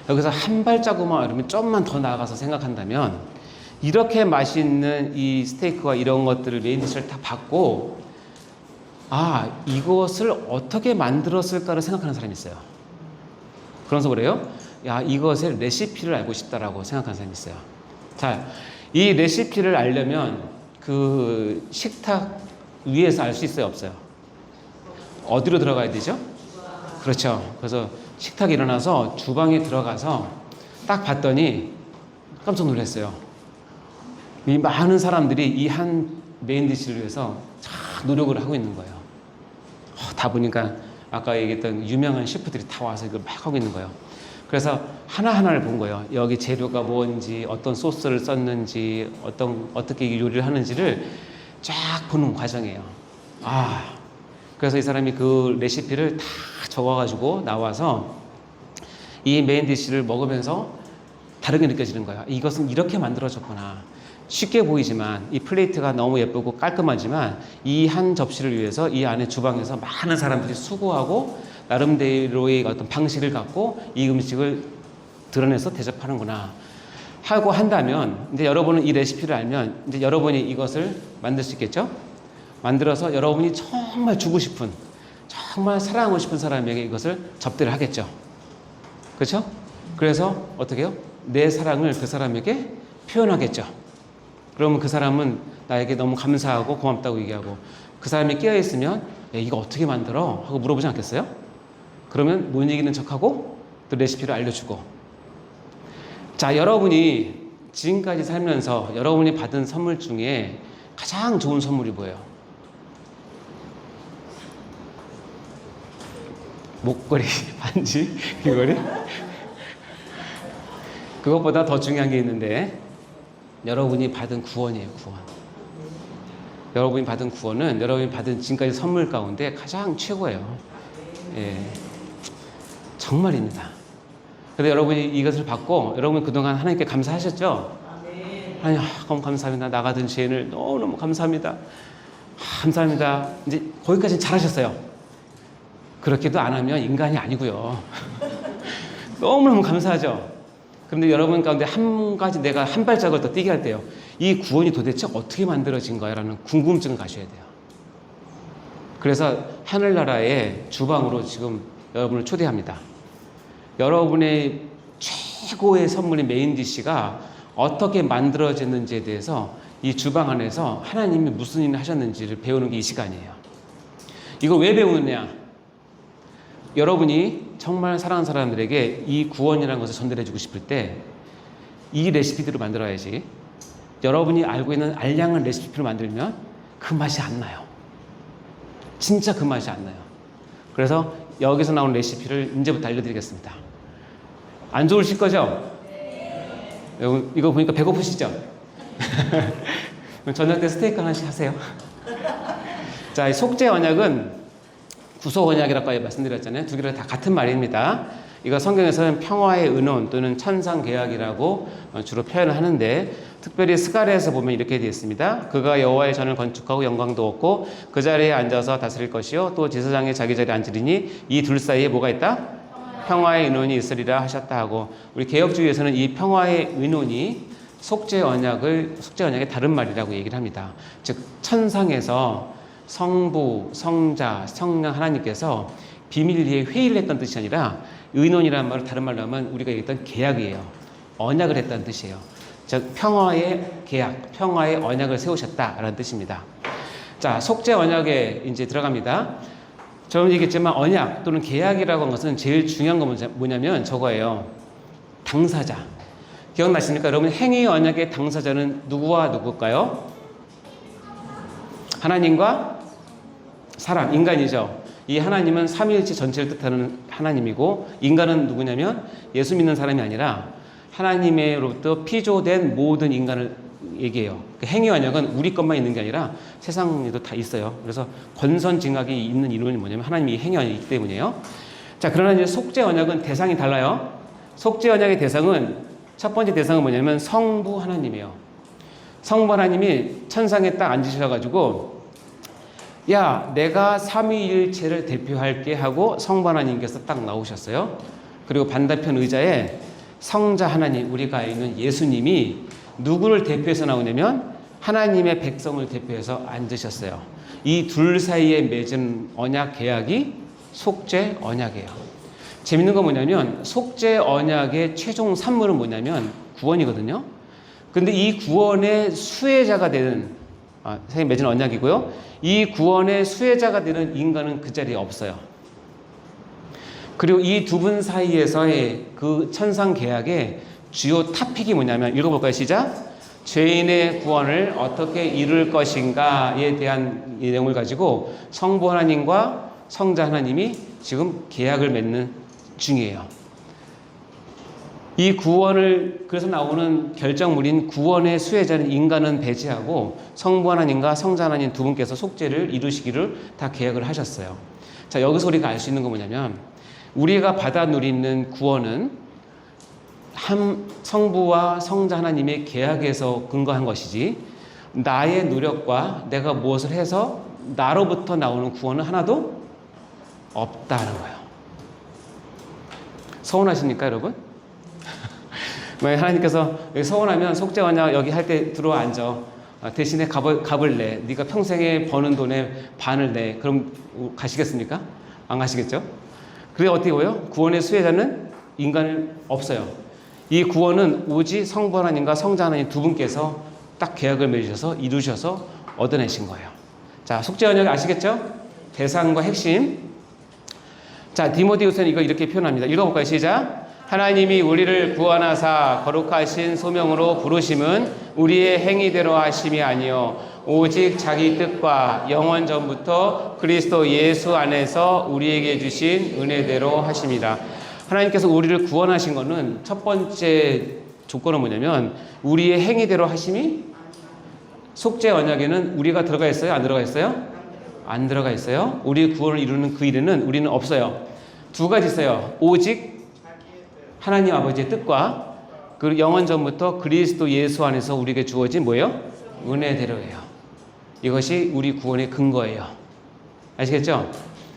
여기서 한 발자국만 이러면 좀만 더 나아가서 생각한다면 이렇게 맛있는 이 스테이크와 이런 것들을 메인 디시를 다 받고 이것을 어떻게 만들었을까를 생각하는 사람이 있어요. 그래서 그래요? 야, 이것의 레시피를 알고 싶다라고 생각하는 사람이 있어요. 자, 이 레시피를 알려면 그 식탁 위에서 알 수 있어요, 없어요? 어디로 들어가야 되죠? 그렇죠. 그래서 식탁에 일어나서 주방에 들어가서 딱 봤더니 깜짝 놀랐어요. 이 많은 사람들이 이 한 메인 디시를 위해서 참 노력을 하고 있는 거예요. 다 보니까 아까 얘기했던 유명한 셰프들이 다 와서 이걸 막 하고 있는 거예요. 그래서 하나하나를 본 거예요. 여기 재료가 뭔지, 어떤 소스를 썼는지, 어떻게 요리를 하는지를 쫙 보는 과정이에요. 그래서 이 사람이 그 레시피를 다 적어가지고 나와서 이 메인 디쉬를 먹으면서 다르게 느껴지는 거야. 이것은 이렇게 만들어졌구나. 쉽게 보이지만 이 플레이트가 너무 예쁘고 깔끔하지만 이 한 접시를 위해서 이 안에 주방에서 많은 사람들이 수고하고 나름대로의 어떤 방식을 갖고 이 음식을 드러내서 대접하는구나 하고 한다면 이제 여러분은 이 레시피를 알면 이제 여러분이 이것을 만들 수 있겠죠? 만들어서 여러분이 정말 주고 싶은 정말 사랑하고 싶은 사람에게 이것을 접대를 하겠죠. 그렇죠? 그래서 어떻게 해요? 내 사랑을 그 사람에게 표현하겠죠. 그러면 그 사람은 나에게 너무 감사하고 고맙다고 얘기하고 그 사람이 깨어있으면 야, 이거 어떻게 만들어? 하고 물어보지 않겠어요? 그러면 못 이기는 척하고 또 레시피를 알려주고. 자, 여러분이 지금까지 살면서 여러분이 받은 선물 중에 가장 좋은 선물이 뭐예요? 목걸이, 반지, 귀걸이? 그것보다 더 중요한 게 있는데 여러분이 받은 구원이에요. 구원. 여러분이 받은 구원은 여러분이 받은 지금까지 선물 가운데 가장 최고예요. 예, 정말입니다. 그런데 여러분이 이것을 받고 여러분 그동안 하나님께 감사하셨죠? 하나님 너무 감사합니다. 나가던 죄인을 너무너무 감사합니다. 감사합니다. 이제 거기까지는 잘하셨어요. 그렇게도 안 하면 인간이 아니고요. 너무너무 감사하죠. 그런데 여러분 가운데 한 가지 내가 한 발짝을 더 뛰게 할 때요. 이 구원이 도대체 어떻게 만들어진 거야? 라는 궁금증을 가셔야 돼요. 그래서 하늘나라의 주방으로 지금 여러분을 초대합니다. 여러분의 최고의 선물인 메인 디시가 어떻게 만들어졌는지에 대해서 이 주방 안에서 하나님이 무슨 일을 하셨는지를 배우는 게 이 시간이에요. 이걸 왜 배우느냐? 여러분이 정말 사랑하는 사람들에게 이 구원이라는 것을 전달해주고 싶을 때 이 레시피대로 만들어야지. 여러분이 알고 있는 알량한 레시피를 만들면 그 맛이 안 나요. 진짜 그 맛이 안 나요. 그래서 여기서 나온 레시피를 이제부터 알려드리겠습니다. 안 좋으실 거죠? 이거 보니까 배고프시죠? 저녁 때 스테이크 하나씩 하세요. 자, 이 속죄 언약은 구속 언약이라고 말씀드렸잖아요. 두 개를 다 같은 말입니다. 이거 성경에서는 평화의 의논 또는 천상 계약이라고 주로 표현을 하는데 특별히 스가랴에서 보면 이렇게 되어 있습니다. 그가 여호와의 전을 건축하고 영광도 얻고 그 자리에 앉아서 다스릴 것이요 또 제사장이 자기 자리에 앉으리니 이 둘 사이에 뭐가 있다? 평화의 의논이 있으리라 하셨다 하고 우리 개혁주의에서는 이 평화의 의논이 속죄 언약의 다른 말이라고 얘기를 합니다. 즉 천상에서 성부, 성자, 성령 하나님께서 비밀리에 회의를 했던 뜻이 아니라 의논이라는 말을 다른 말로 하면 우리가 얘기했던 계약이에요. 언약을 했다는 뜻이에요. 즉 평화의 계약, 평화의 언약을 세우셨다라는 뜻입니다. 자, 속죄 언약에 이제 들어갑니다. 저는 얘기했지만 언약 또는 계약이라고 한 것은 제일 중요한 건 뭐냐면 저거예요. 당사자. 기억나십니까? 여러분 행위 언약의 당사자는 누구와 누굴까요? 하나님과 사람, 인간이죠. 이 하나님은 삼위일체 전체를 뜻하는 하나님이고 인간은 누구냐면 예수 믿는 사람이 아니라 하나님으로부터 피조된 모든 인간을 얘기해요. 행위 언약은 우리 것만 있는 게 아니라 세상에도 다 있어요. 그래서 권선징악이 있는 이론이 뭐냐면 하나님이 행위 언약이 있기 때문이에요. 자, 그러나 이제 속죄 언약은 대상이 달라요. 속죄 언약의 대상은 첫 번째 대상은 뭐냐면 성부 하나님이에요. 성부 하나님이 천상에 딱 앉으셔가지고 야, 내가 삼위일체를 대표할게 하고 성부 하나님께서 딱 나오셨어요. 그리고 반대편 의자에 성자 하나님, 우리가 있는 예수님이 누구를 대표해서 나오냐면 하나님의 백성을 대표해서 앉으셨어요. 이 둘 사이에 맺은 언약 계약이 속죄 언약이에요. 재밌는 건 뭐냐면 속죄 언약의 최종 산물은 뭐냐면 구원이거든요. 근데 이 구원의 수혜자가 되는 선생님 맺은 언약이고요. 이 구원의 수혜자가 되는 인간은 그 자리에 없어요. 그리고 이 두 분 사이에서의 그 천상 계약의 주요 토픽이 뭐냐면 읽어볼까요? 시작. 죄인의 구원을 어떻게 이룰 것인가에 대한 이 내용을 가지고 성부 하나님과 성자 하나님이 지금 계약을 맺는 중이에요. 이 구원을 그래서 나오는 결정물인 구원의 수혜자는 인간은 배제하고 성부 하나님과 성자 하나님 두 분께서 속죄를 이루시기를 다 계약을 하셨어요. 자, 여기서 우리가 알 수 있는 건 뭐냐면 우리가 받아 누리는 구원은 한 성부와 성자 하나님의 계약에서 근거한 것이지 나의 노력과 내가 무엇을 해서 나로부터 나오는 구원은 하나도 없다는 거예요. 서운하십니까, 여러분? 하나님께서 여기 서운하면 속죄 언약 여기 할 때 들어와 앉아. 대신에 값을 내. 네가 평생에 버는 돈의 반을 내. 그럼 가시겠습니까? 안 가시겠죠? 그래 어떻게 보여? 구원의 수혜자는 인간은 없어요. 이 구원은 오직 성부 하나님과 성자 하나님 두 분께서 딱 계약을 맺으셔서 이루셔서 얻어내신 거예요. 자, 속죄 언약 아시겠죠? 대상과 핵심. 자, 디모데후서는 이거 이렇게 표현합니다. 읽어볼까요? 시작. 하나님이 우리를 구원하사 거룩하신 소명으로 부르심은 우리의 행위대로 하심이 아니요 오직 자기 뜻과 영원 전부터 그리스도 예수 안에서 우리에게 주신 은혜대로 하심이라. 하나님께서 우리를 구원하신 것은 첫 번째 조건은 뭐냐면 우리의 행위대로 하심이 속죄 언약에는 우리가 들어가 있어요? 안 들어가 있어요? 안 들어가 있어요. 우리의 구원을 이루는 그 일에는 우리는 없어요. 두 가지 있어요. 오직 하나님 아버지의 뜻과 그 영원 전부터 그리스도 예수 안에서 우리에게 주어진 뭐예요? 은혜대로예요. 이것이 우리 구원의 근거예요. 아시겠죠?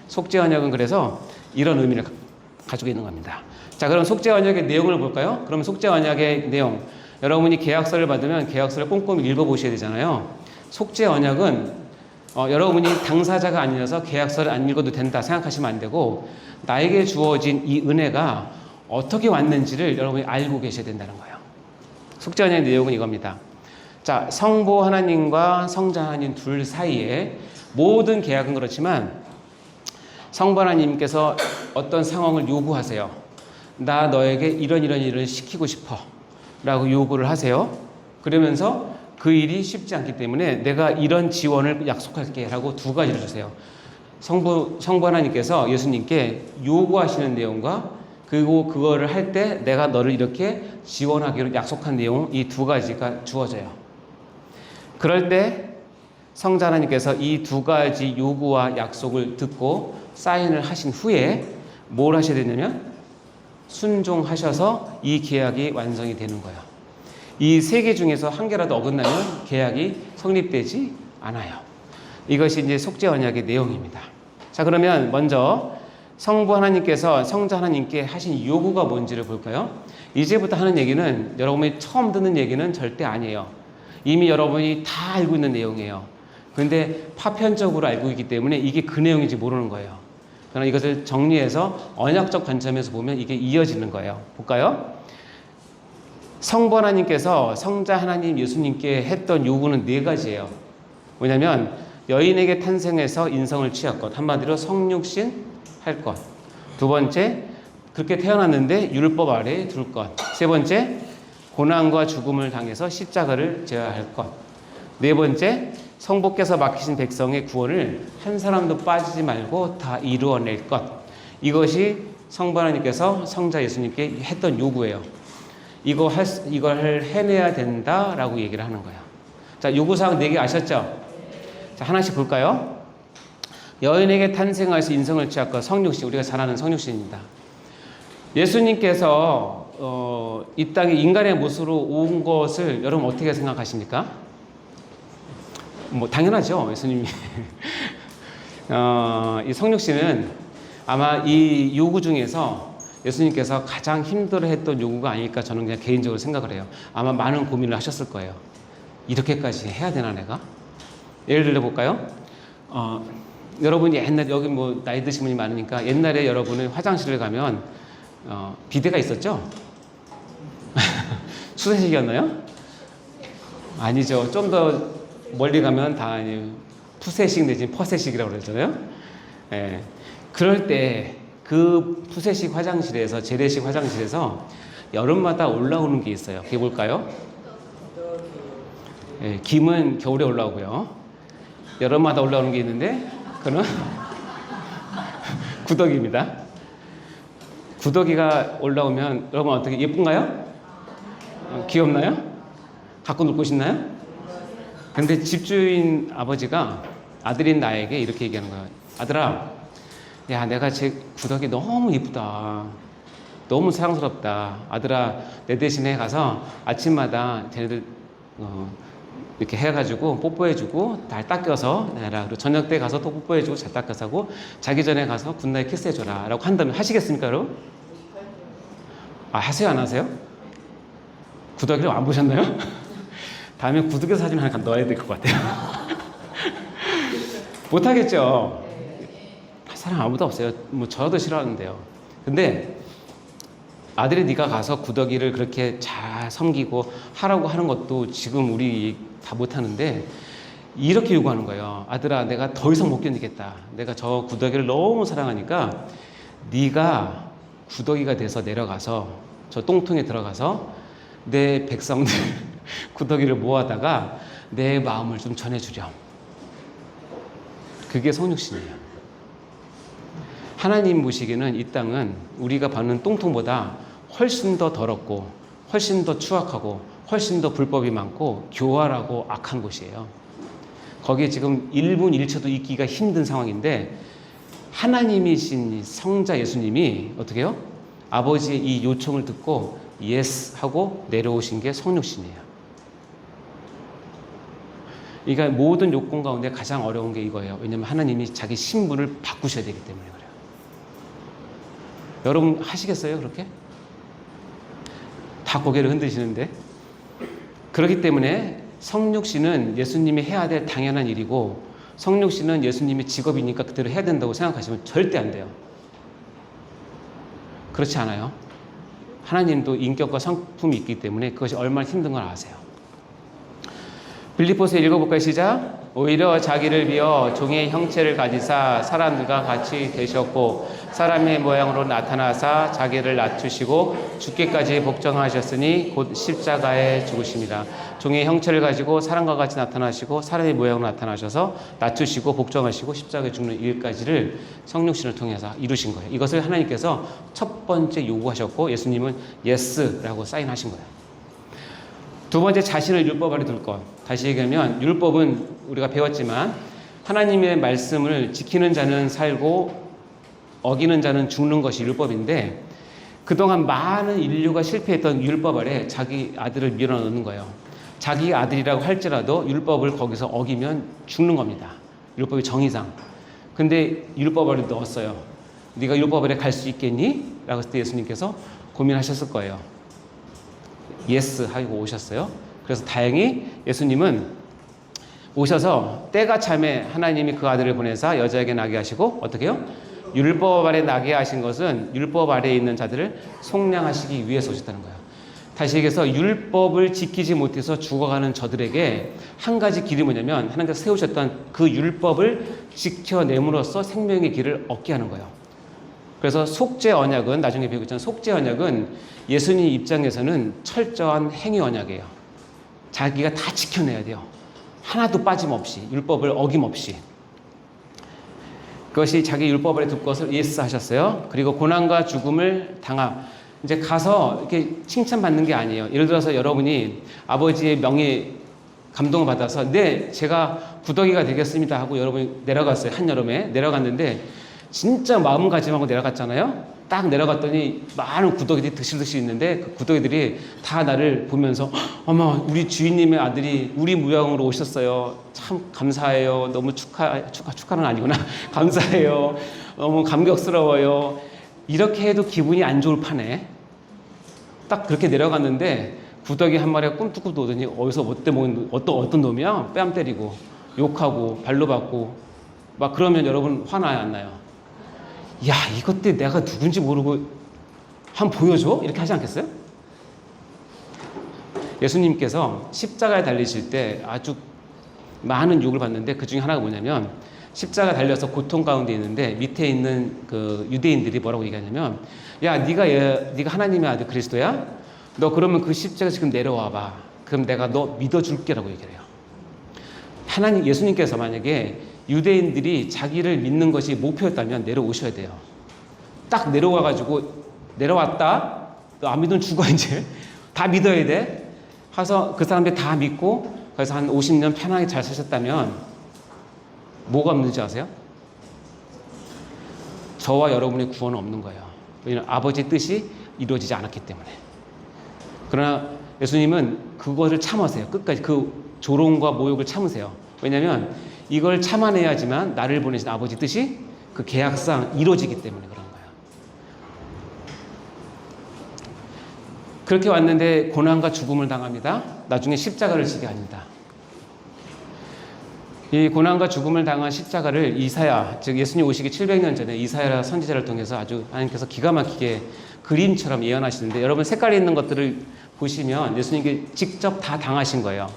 속죄 언약은 그래서 이런 의미를 가지고 있는 겁니다. 자, 그럼 속죄 언약의 내용을 볼까요? 그럼 속죄 언약의 내용. 여러분이 계약서를 받으면 계약서를 꼼꼼히 읽어보셔야 되잖아요. 속죄 언약은 여러분이 당사자가 아니라서 계약서를 안 읽어도 된다 생각하시면 안 되고 나에게 주어진 이 은혜가 어떻게 왔는지를 여러분이 알고 계셔야 된다는 거예요. 속죄 언약의 내용은 이겁니다. 자, 성부 하나님과 성자 하나님 둘 사이에 모든 계약은 그렇지만 성부 하나님께서 어떤 상황을 요구하세요. 나 너에게 이런 일을 시키고 싶어 라고 요구를 하세요. 그러면서 그 일이 쉽지 않기 때문에 내가 이런 지원을 약속할게 라고 두 가지를 주세요. 성부 하나님께서 예수님께 요구하시는 내용과 그리고 그거를 할 때 내가 너를 이렇게 지원하기로 약속한 내용 이 두 가지가 주어져요. 그럴 때 성자 하나님께서 이 두 가지 요구와 약속을 듣고 사인을 하신 후에 뭘 하셔야 되냐면 순종하셔서 이 계약이 완성이 되는 거예요. 이 세 개 중에서 한 개라도 어긋나면 계약이 성립되지 않아요. 이것이 이제 속죄 언약의 내용입니다. 자, 그러면 먼저 성부 하나님께서 성자 하나님께 하신 요구가 뭔지를 볼까요? 이제부터 하는 얘기는 여러분이 처음 듣는 얘기는 절대 아니에요. 이미 여러분이 다 알고 있는 내용이에요. 그런데 파편적으로 알고 있기 때문에 이게 그 내용인지 모르는 거예요. 그러나 이것을 정리해서 언약적 관점에서 보면 이게 이어지는 거예요. 볼까요? 성부 하나님께서 성자 하나님 예수님께 했던 요구는 네 가지예요. 뭐냐면 여인에게 탄생해서 인성을 취할 것, 한마디로 성육신 할 것. 두 번째, 그렇게 태어났는데 율법 아래에 둘 것. 세 번째, 고난과 죽음을 당해서 십자가를 져야 할 것. 네 번째, 성부께서 맡기신 백성의 구원을 한 사람도 빠지지 말고 다 이루어낼 것. 이것이 성부 하나님께서 성자 예수님께 했던 요구예요. 이걸 해내야 된다라고 얘기를 하는 거예요. 자, 요구사항 4개 아셨죠? 자, 하나씩 볼까요? 여인에게 탄생하여서 인성을 취할 것, 성육신, 우리가 잘 아는 성육신입니다. 예수님께서 이 땅에 인간의 모습으로 온 것을 여러분 어떻게 생각하십니까? 뭐 당연하죠, 예수님이. 이 성육신은 아마 이 요구 중에서 예수님께서 가장 힘들어했던 요구가 아닐까 저는 그냥 개인적으로 생각을 해요. 아마 많은 고민을 하셨을 거예요. 이렇게까지 해야 되나 내가? 예를 들어 볼까요? 여러분이 옛날 여기 뭐 나이 드신 분이 많으니까 옛날에 여러분은 화장실을 가면 비데가 있었죠? 수세식이었나요? 아니죠. 좀 더 멀리 가면 다 푸세식 내지는 퍼세식이라고 그러잖아요. 예. 그럴 때 그 푸세식 화장실에서 재래식 화장실에서 여름마다 올라오는 게 있어요. 그게 뭘까요? 예, 김은 겨울에 올라오고요. 여름마다 올라오는 게 있는데 그는 구덕입니다. 구더기가 올라오면 여러분 어떻게 예쁜가요? 귀엽나요? 갖고 놀고 싶나요? 근데 집주인 아버지가 아들인 나에게 이렇게 얘기하는 거예요. 아들아, 야, 내가 제 구더기 너무 이쁘다. 너무 사랑스럽다. 아들아, 내 대신에 가서 아침마다 쟤네들 이렇게 해가지고 뽀뽀해주고 잘 닦여서 내라. 그리고 저녁 때 가서 또 뽀뽀해주고 잘 닦여서 하고 자기 전에 가서 굿나잇 키스해줘라. 라고 한다면 하시겠습니까, 여러분? 아, 하세요, 안 하세요? 구더기를 안 보셨나요? 다음에 구더기 사진 하나 넣어야 될 것 같아요. 못하겠죠? 사람 아무도 없어요. 뭐 저도 싫어하는데요. 근데 아들이 네가 가서 구더기를 그렇게 잘 섬기고 하라고 하는 것도 지금 우리 다 못하는데 이렇게 요구하는 거예요. 아들아, 내가 더 이상 못 견디겠다. 내가 저 구더기를 너무 사랑하니까 네가 구더기가 돼서 내려가서 저 똥통에 들어가서 내 백성들 구더기를 모아다가 내 마음을 좀 전해주렴. 그게 성육신이에요. 하나님 보시기에는 이 땅은 우리가 받는 똥통보다 훨씬 더 더럽고 훨씬 더 추악하고 훨씬 더 불법이 많고 교활하고 악한 곳이에요. 거기에 지금 1분 1초도 있기가 힘든 상황인데 하나님이신 성자 예수님이 어떻게 해요? 아버지의 이 요청을 듣고 예스 하고 내려오신 게 성육신이에요. 그러니까 모든 요건 가운데 가장 어려운 게 이거예요. 왜냐하면 하나님이 자기 신분을 바꾸셔야 되기 때문에 그래요. 여러분 하시겠어요? 그렇게? 다 고개를 흔드시는데. 그렇기 때문에 성육신은 예수님이 해야 될 당연한 일이고 성육신은 예수님의 직업이니까 그대로 해야 된다고 생각하시면 절대 안 돼요. 그렇지 않아요? 하나님도 인격과 성품이 있기 때문에 그것이 얼마나 힘든 걸 아세요. 빌립보서 읽어볼까요? 시작. 오히려 자기를 비어 종의 형체를 가지사 사람들과 같이 되셨고 사람의 모양으로 나타나사 자기를 낮추시고 죽기까지 복종하셨으니 곧 십자가에 죽으십니다. 종의 형체를 가지고 사람과 같이 나타나시고 사람의 모양으로 나타나셔서 낮추시고 복종하시고 십자가에 죽는 일까지를 성육신을 통해서 이루신 거예요. 이것을 하나님께서 첫 번째 요구하셨고 예수님은 예스라고 사인하신 거예요. 두 번째, 자신을 율법 아래 둘 것. 다시 얘기하면 율법은 우리가 배웠지만 하나님의 말씀을 지키는 자는 살고 어기는 자는 죽는 것이 율법인데 그동안 많은 인류가 실패했던 율법 아래 자기 아들을 밀어넣는 거예요. 자기 아들이라고 할지라도 율법을 거기서 어기면 죽는 겁니다. 율법의 정의상. 근데 율법 아래 넣었어요. 네가 율법 아래 갈 수 있겠니? 라고 했을 때 예수님께서 고민하셨을 거예요. 예스 하고 오셨어요. 그래서 다행히 예수님은 오셔서 때가 참에 하나님이 그 아들을 보내사 여자에게 나게 하시고 어떻게 해요? 율법 아래 나게 하신 것은 율법 아래에 있는 자들을 속량하시기 위해서 오셨다는 거예요. 다시 얘기해서 율법을 지키지 못해서 죽어가는 저들에게 한 가지 길이 뭐냐면 하나님께서 세우셨던 그 율법을 지켜냄으로써 생명의 길을 얻게 하는 거예요. 그래서 속죄 언약은 나중에 배우겠지만 속죄 언약은 예수님 입장에서는 철저한 행위 언약이에요. 자기가 다 지켜내야 돼요. 하나도 빠짐없이 율법을 어김없이. 그것이 자기 율법 아래 둘 것을 예스 하셨어요. 그리고 고난과 죽음을 이제 가서 이렇게 칭찬받는 게 아니에요. 예를 들어서 여러분이 아버지의 명예 감동을 받아서 네, 제가 구더기가 되겠습니다 하고 여러분이 내려갔어요. 한여름에 내려갔는데 진짜 마음가짐하고 내려갔잖아요. 딱 내려갔더니 많은 구더기들이 드실듯이 있는데 그 구더기들이 다 나를 보면서 어머, 우리 주인님의 아들이 우리 모양으로 오셨어요. 참 감사해요. 너무 축하는 아니구나. 감사해요. 너무 감격스러워요. 이렇게 해도 기분이 안 좋을 판에 딱 그렇게 내려갔는데 구더기 한 마리가 꿈뚝꿈뚝 오더니 어디서 어떤 놈이야? 뺨 때리고 욕하고 발로 받고 막 그러면 여러분 화나요, 안 나요? 야, 이것들 내가 누군지 모르고 한번 보여줘? 이렇게 하지 않겠어요? 예수님께서 십자가에 달리실 때 아주 많은 욕을 받는데 그 중에 하나가 뭐냐면 십자가 달려서 고통 가운데 있는데 밑에 있는 그 유대인들이 뭐라고 얘기하냐면 야, 네가 하나님의 아들 그리스도야? 너 그러면 그 십자가 지금 내려와 봐. 그럼 내가 너 믿어줄게라고 얘기를 해요. 예수님께서 만약에 유대인들이 자기를 믿는 것이 목표였다면 내려오셔야 돼요. 딱 내려와가지고 내려왔다. 너 안 믿으면 죽어 이제. 다 믿어야 돼. 가서 그 사람들이 다 믿고 그래서 한 50년 편하게 잘 사셨다면 뭐가 없는지 아세요? 저와 여러분의 구원은 없는 거예요. 왜냐하면 아버지의 뜻이 이루어지지 않았기 때문에. 그러나 예수님은 그것을 참으세요. 끝까지 그 조롱과 모욕을 참으세요. 왜냐하면 이걸 참아내야지만 나를 보내신 아버지 뜻이 그 계약상 이루어지기 때문에 그런 거예요. 그렇게 왔는데 고난과 죽음을 당합니다. 나중에 십자가를 지게 합니다. 이 고난과 죽음을 당한 십자가를 이사야, 즉 예수님 오시기 700년 전에 이사야 선지자를 통해서 아주 하나님께서 기가 막히게 그림처럼 예언하시는데 여러분 색깔이 있는 것들을 보시면 예수님께 직접 다 당하신 거예요.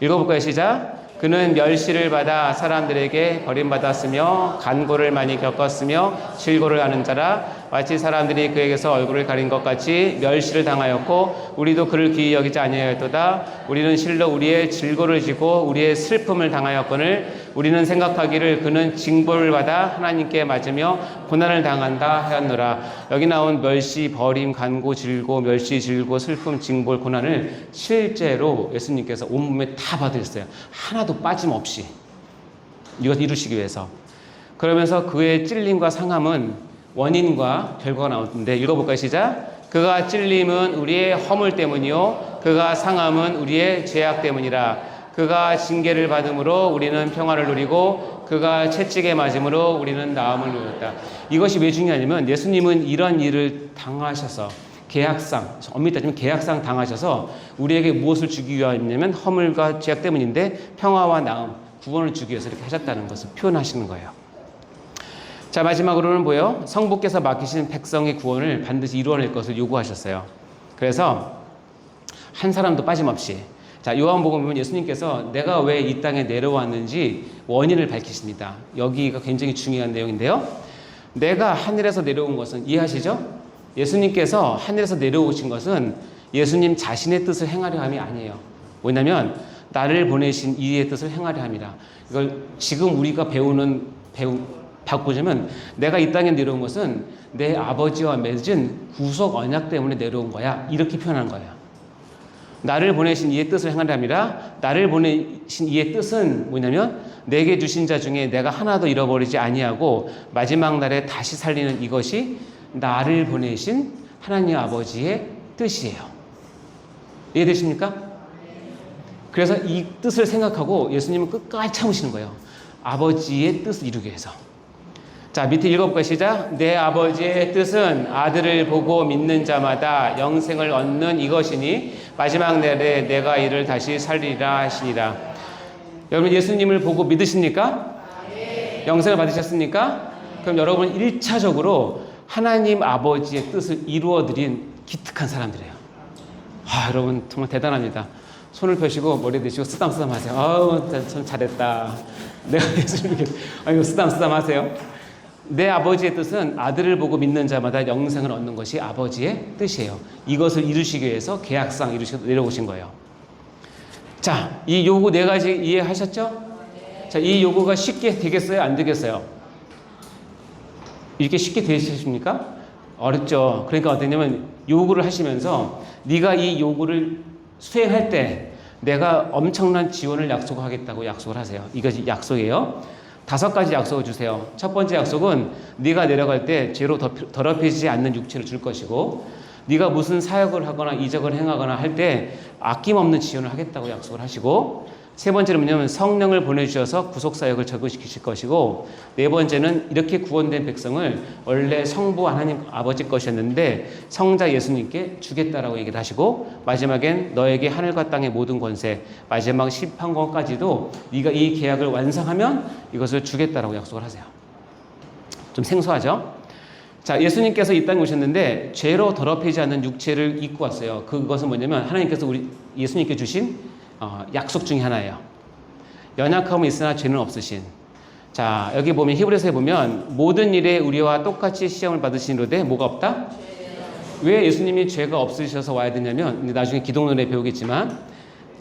읽어볼까요? 시작. 그는 멸시를 받아 사람들에게 버림받았으며 간고를 많이 겪었으며 질고를 하는 자라 마치 사람들이 그에게서 얼굴을 가린 것 같이 멸시를 당하였고 우리도 그를 귀히 여기지 아니하였도다. 우리는 실로 우리의 질고를 지고 우리의 슬픔을 당하였거늘 우리는 생각하기를 그는 징벌을 받아 하나님께 맞으며 고난을 당한다 하였노라. 여기 나온 멸시, 버림, 간고, 질고, 멸시, 질고, 슬픔, 징벌, 고난을 실제로 예수님께서 온몸에 다 받으셨어요. 하나도 빠짐없이 이것 이루시기 위해서. 그러면서 그의 찔림과 상함은 원인과 결과가 나오는데 읽어볼까요? 시작. 그가 찔림은 우리의 허물 때문이요 그가 상함은 우리의 죄악 때문이라. 그가 징계를 받음으로 우리는 평화를 누리고 그가 채찍에 맞음으로 우리는 나음을 누렸다. 이것이 왜 중요하냐면 예수님은 이런 일을 당하셔서 계약상, 엄밀히 따지면 계약상 당하셔서 우리에게 무엇을 주기 위함이냐면 허물과 죄악 때문인데 평화와 나음, 구원을 주기 위해서 이렇게 하셨다는 것을 표현하시는 거예요. 자, 마지막으로는 뭐예요? 성부께서 맡기신 백성의 구원을 반드시 이루어낼 것을 요구하셨어요. 그래서 한 사람도 빠짐없이. 자, 요한복음 보면 예수님께서 내가 왜 이 땅에 내려왔는지 원인을 밝히십니다. 여기가 굉장히 중요한 내용인데요. 내가 하늘에서 내려온 것은 이해하시죠? 예수님께서 하늘에서 내려오신 것은 예수님 자신의 뜻을 행하려 함이 아니에요. 왜냐하면 나를 보내신 이의 뜻을 행하려 함이라. 이걸 지금 우리가 바꾸자면 내가 이 땅에 내려온 것은 내 아버지와 맺은 구속 언약 때문에 내려온 거야. 이렇게 표현한 거예요. 나를 보내신 이의 뜻을 행하려 함이라. 나를 보내신 이의 뜻은 뭐냐면 내게 주신 자 중에 내가 하나도 잃어버리지 아니하고 마지막 날에 다시 살리는 이것이 나를 보내신 하나님 아버지의 뜻이에요. 이해되십니까? 그래서 이 뜻을 생각하고 예수님은 끝까지 참으시는 거예요. 아버지의 뜻을 이루기 위해서. 자, 밑에 읽어볼까요? 시작. 내 아버지의 뜻은 아들을 보고 믿는 자마다 영생을 얻는 이것이니 마지막 날에 내가 이를 다시 살리라 하시니라. 여러분 예수님을 보고 믿으십니까? 네. 영생을 받으셨습니까? 그럼 여러분 1차적으로 하나님 아버지의 뜻을 이루어드린 기특한 사람들이에요. 여러분 정말 대단합니다. 손을 펴시고 머리 드시고 쓰담쓰담 하세요. 아우, 참 잘했다. 내가 예수님께 쓰담쓰담 하세요. 내 아버지의 뜻은 아들을 보고 믿는 자마다 영생을 얻는 것이 아버지의 뜻이에요. 이것을 이루시기 위해서 계약상 내려오신 거예요. 자, 이 요구 4가지 이해하셨죠? 자, 이 요구가 쉽게 되겠어요? 안 되겠어요? 이렇게 쉽게 되십니까? 어렵죠. 그러니까 어떠냐면 요구를 하시면서 네가 이 요구를 수행할 때 내가 엄청난 지원을 약속하겠다고 약속을 하세요. 이것이 약속이에요. 5가지 약속을 주세요. 첫 번째 약속은 네가 내려갈 때 죄로 더럽혀지지 않는 육체를 줄 것이고 네가 무슨 사역을 하거나 이적을 행하거나 할 때 아낌없는 지원을 하겠다고 약속을 하시고 세 번째는 뭐냐면 성령을 보내주셔서 구속사역을 적용시키실 것이고 네 번째는 이렇게 구원된 백성을 원래 성부 하나님 아버지 것이었는데 성자 예수님께 주겠다라고 얘기를 하시고 마지막엔 너에게 하늘과 땅의 모든 권세 마지막 심판권까지도 네가 이 계약을 완성하면 이것을 주겠다라고 약속을 하세요. 좀 생소하죠? 자, 예수님께서 이 땅에 오셨는데 죄로 더럽히지 않는 육체를 입고 왔어요. 그것은 뭐냐면 하나님께서 예수님께 주신 약속 중에 하나예요. 연약함은 있으나 죄는 없으신. 자, 여기 보면 히브리서에 보면 모든 일에 우리와 똑같이 시험을 받으시는데 뭐가 없다? 왜 예수님이 죄가 없으셔서 와야 되냐면 나중에 기독론에 배우겠지만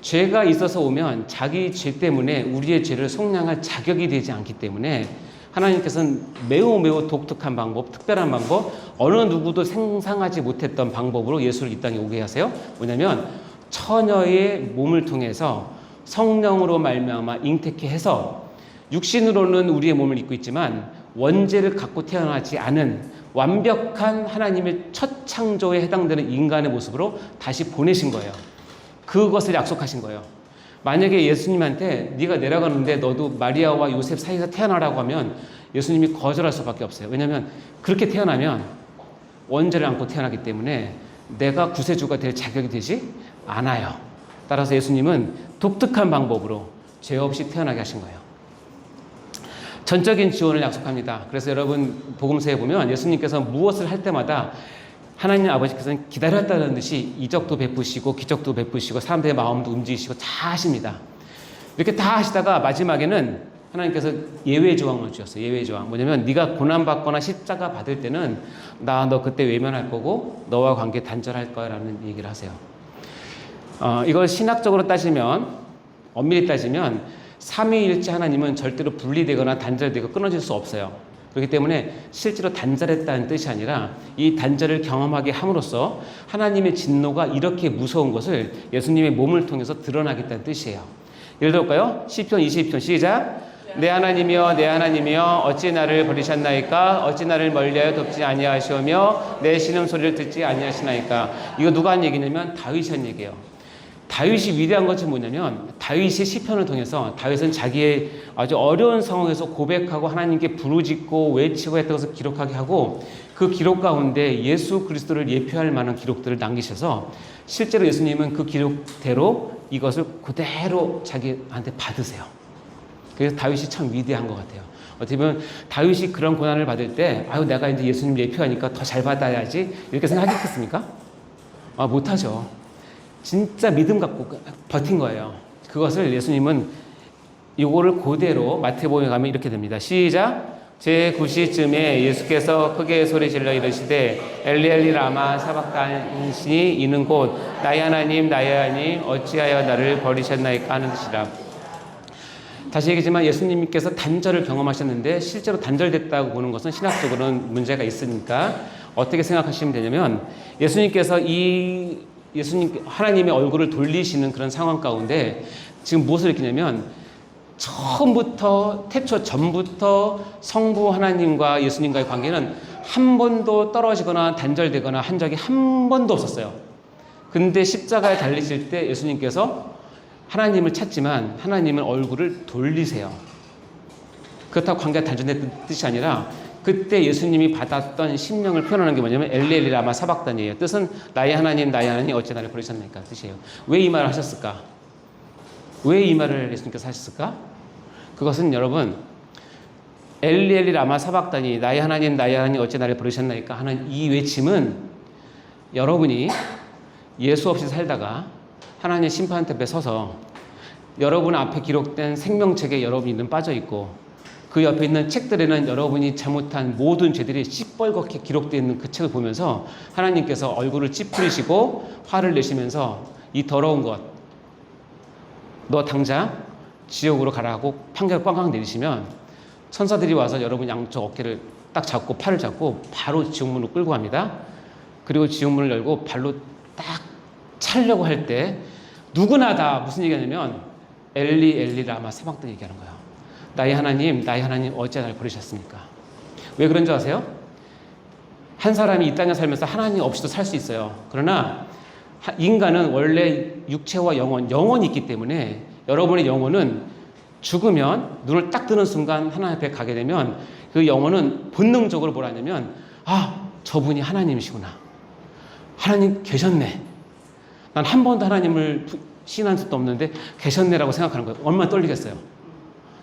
죄가 있어서 오면 자기 죄 때문에 우리의 죄를 속량할 자격이 되지 않기 때문에 하나님께서는 매우 독특한 방법, 특별한 방법, 어느 누구도 상상하지 못했던 방법으로 예수를 이 땅에 오게 하세요. 뭐냐면 처녀의 몸을 통해서 성령으로 말미암아 잉태케 해서 육신으로는 우리의 몸을 입고 있지만 원죄를 갖고 태어나지 않은 완벽한 하나님의 첫 창조에 해당되는 인간의 모습으로 다시 보내신 거예요. 그것을 약속하신 거예요. 만약에 예수님한테 네가 내려가는데 너도 마리아와 요셉 사이에서 태어나라고 하면 예수님이 거절할 수밖에 없어요. 왜냐하면 그렇게 태어나면 원죄를 안고 태어나기 때문에 내가 구세주가 될 자격이 되지 않아요. 따라서 예수님은 독특한 방법으로 죄 없이 태어나게 하신 거예요. 전적인 지원을 약속합니다. 그래서 여러분 복음서에 보면 예수님께서 무엇을 할 때마다 하나님 아버지께서는 기다렸다는 듯이 이적도 베푸시고 기적도 베푸시고 사람들의 마음도 움직이시고 다 하십니다. 이렇게 다 하시다가 마지막에는 하나님께서 예외 조항을 주셨어요. 예외 조항. 뭐냐면 네가 고난받거나 십자가 받을 때는 너 그때 외면할 거고 너와 관계 단절할 거야 라는 얘기를 하세요. 이걸 신학적으로 따지면 엄밀히 따지면 삼위일체 하나님은 절대로 분리되거나 단절되고 끊어질 수 없어요. 그렇기 때문에 실제로 단절했다는 뜻이 아니라 이 단절을 경험하게 함으로써 하나님의 진노가 이렇게 무서운 것을 예수님의 몸을 통해서 드러나겠다는 뜻이에요. 예를 들어볼까요? 시편 22편 시작. 내 하나님이여 내 하나님이여 어찌 나를 버리셨나이까 어찌 나를 멀리하여 돕지 아니하시오며 내 신음소리를 듣지 아니하시나이까. 이거 누가 한 얘기냐면 다윗이 한 얘기예요. 다윗이 위대한 것이 뭐냐면 다윗의 시편을 통해서 다윗은 자기의 아주 어려운 상황에서 고백하고 하나님께 부르짖고 외치고 했던 것을 기록하게 하고 그 기록 가운데 예수 그리스도를 예표할 만한 기록들을 남기셔서 실제로 예수님은 그 기록대로 이것을 그대로 자기한테 받으세요. 그래서 다윗이 참 위대한 것 같아요. 어떻게 보면 다윗이 그런 고난을 받을 때 내가 이제 예수님 예표하니까 더 잘 받아야지 이렇게 생각하겠습니까? 못하죠. 진짜 믿음 갖고 버틴 거예요. 그것을 예수님은 이거를 그대로 마태복음에 가면 이렇게 됩니다. 시작. 제9시쯤에 예수께서 크게 소리질러 이르시되 엘리 엘리 라마 사박단시니 이는 곧 나의 하나님 어찌하여 나를 버리셨나이까 하는 뜻이라. 다시 얘기지만 예수님께서 단절을 경험하셨는데 실제로 단절됐다고 보는 것은 신학적으로는 문제가 있으니까 어떻게 생각하시면 되냐면 예수님께서 예수님 하나님의 얼굴을 돌리시는 그런 상황 가운데 지금 무엇을 느끼냐면 처음부터 태초 전부터 성부 하나님과 예수님과의 관계는 한 번도 떨어지거나 단절되거나 한 적이 한 번도 없었어요. 근데 십자가에 달리실 때 예수님께서 하나님을 찾지만 하나님은 얼굴을 돌리세요. 그렇다고 관계가 단절된 뜻이 아니라 그때 예수님이 받았던 심령을 표현하는 게 뭐냐면 엘리 엘리 라마 사박단이에요. 뜻은 나의 하나님 어찌 나를 버리셨나이까 뜻이에요. 왜 이 말을 하셨을까? 왜 이 말을 예수님께서 하셨을까? 그것은 여러분 엘리 엘리 라마 사박단이 나의 하나님 어찌 나를 버리셨나이까 하는 이 외침은 여러분이 예수 없이 살다가 하나님의 심판대에 서서 여러분 앞에 기록된 생명책에 여러분이 빠져 있고 그 옆에 있는 책들에는 여러분이 잘못한 모든 죄들이 시뻘겋게 기록되어 있는 그 책을 보면서 하나님께서 얼굴을 찌푸리시고 화를 내시면서 이 더러운 것, 너 당장 지옥으로 가라고 판결을 꽝꽝 내리시면 천사들이 와서 여러분 양쪽 어깨를 딱 잡고 팔을 잡고 바로 지옥문으로 끌고 갑니다. 그리고 지옥문을 열고 발로 딱 차려고 할 때 누구나 다 무슨 얘기하냐면 엘리 엘리 라마 사박단 얘기하는 거예요. 나의 하나님 어찌 나를 버리셨습니까? 왜 그런 줄 아세요? 한 사람이 이 땅에 살면서 하나님 없이도 살 수 있어요. 그러나 인간은 원래 육체와 영혼이 있기 때문에 여러분의 영혼은 죽으면 눈을 딱 뜨는 순간 하나님 앞에 가게 되면 그 영혼은 본능적으로 뭘 하냐면 저분이 하나님이시구나. 하나님 계셨네. 난 한 번도 하나님을 시인한 적도 없는데 계셨네라고 생각하는 거예요. 얼마나 떨리겠어요.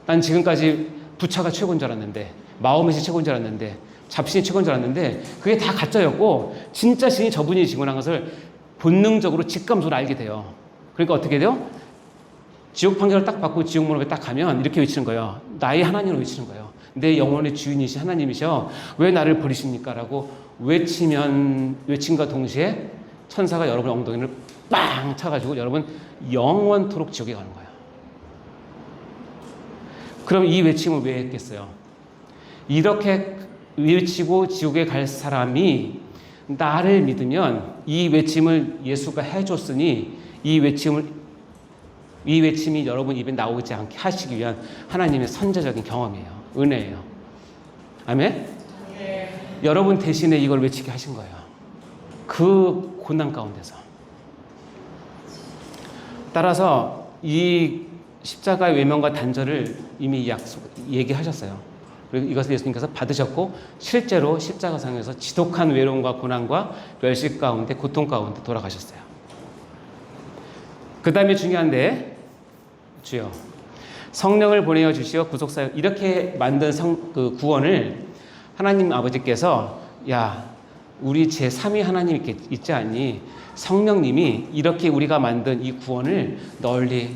난 지금까지 부처가 최고인 줄 알았는데 마호멧이 최고인 줄 알았는데 잡신이 최고인 줄 알았는데 그게 다 가짜였고 진짜 신이 저분이 지구란 것을 본능적으로 직감적으로 알게 돼요. 그러니까 어떻게 돼요? 지옥 판결을 딱 받고 지옥문에 딱 가면 이렇게 외치는 거예요. 나의 하나님을 외치는 거예요. 내 영혼의 주인이신 하나님이셔. 왜 나를 버리십니까? 라고 외침과 동시에 천사가 여러분의 엉덩이를 빵 차가지고 여러분 영원토록 지옥에 가는 거예요. 그럼 이 외침을 왜 했겠어요? 이렇게 외치고 지옥에 갈 사람이 나를 믿으면 이 외침을 예수가 해줬으니 이 외침이 여러분 입에 나오지 않게 하시기 위한 하나님의 선제적인 경험이에요. 은혜예요. 아멘? 네. 여러분 대신에 이걸 외치게 하신 거예요. 그 고난 가운데서. 따라서 이 십자가의 외면과 단절을 이미 얘기하셨어요. 그리고 이것을 예수님께서 받으셨고 실제로 십자가상에서 지독한 외로움과 고난과 멸시 가운데 고통 가운데 돌아가셨어요. 그 다음에 중요한데 주여 성령을 보내어 주시어 구속사역 이렇게 만든 그 구원을 하나님 아버지께서 야 우리 제3위 하나님 있지 않니? 성령님이 이렇게 우리가 만든 이 구원을 널리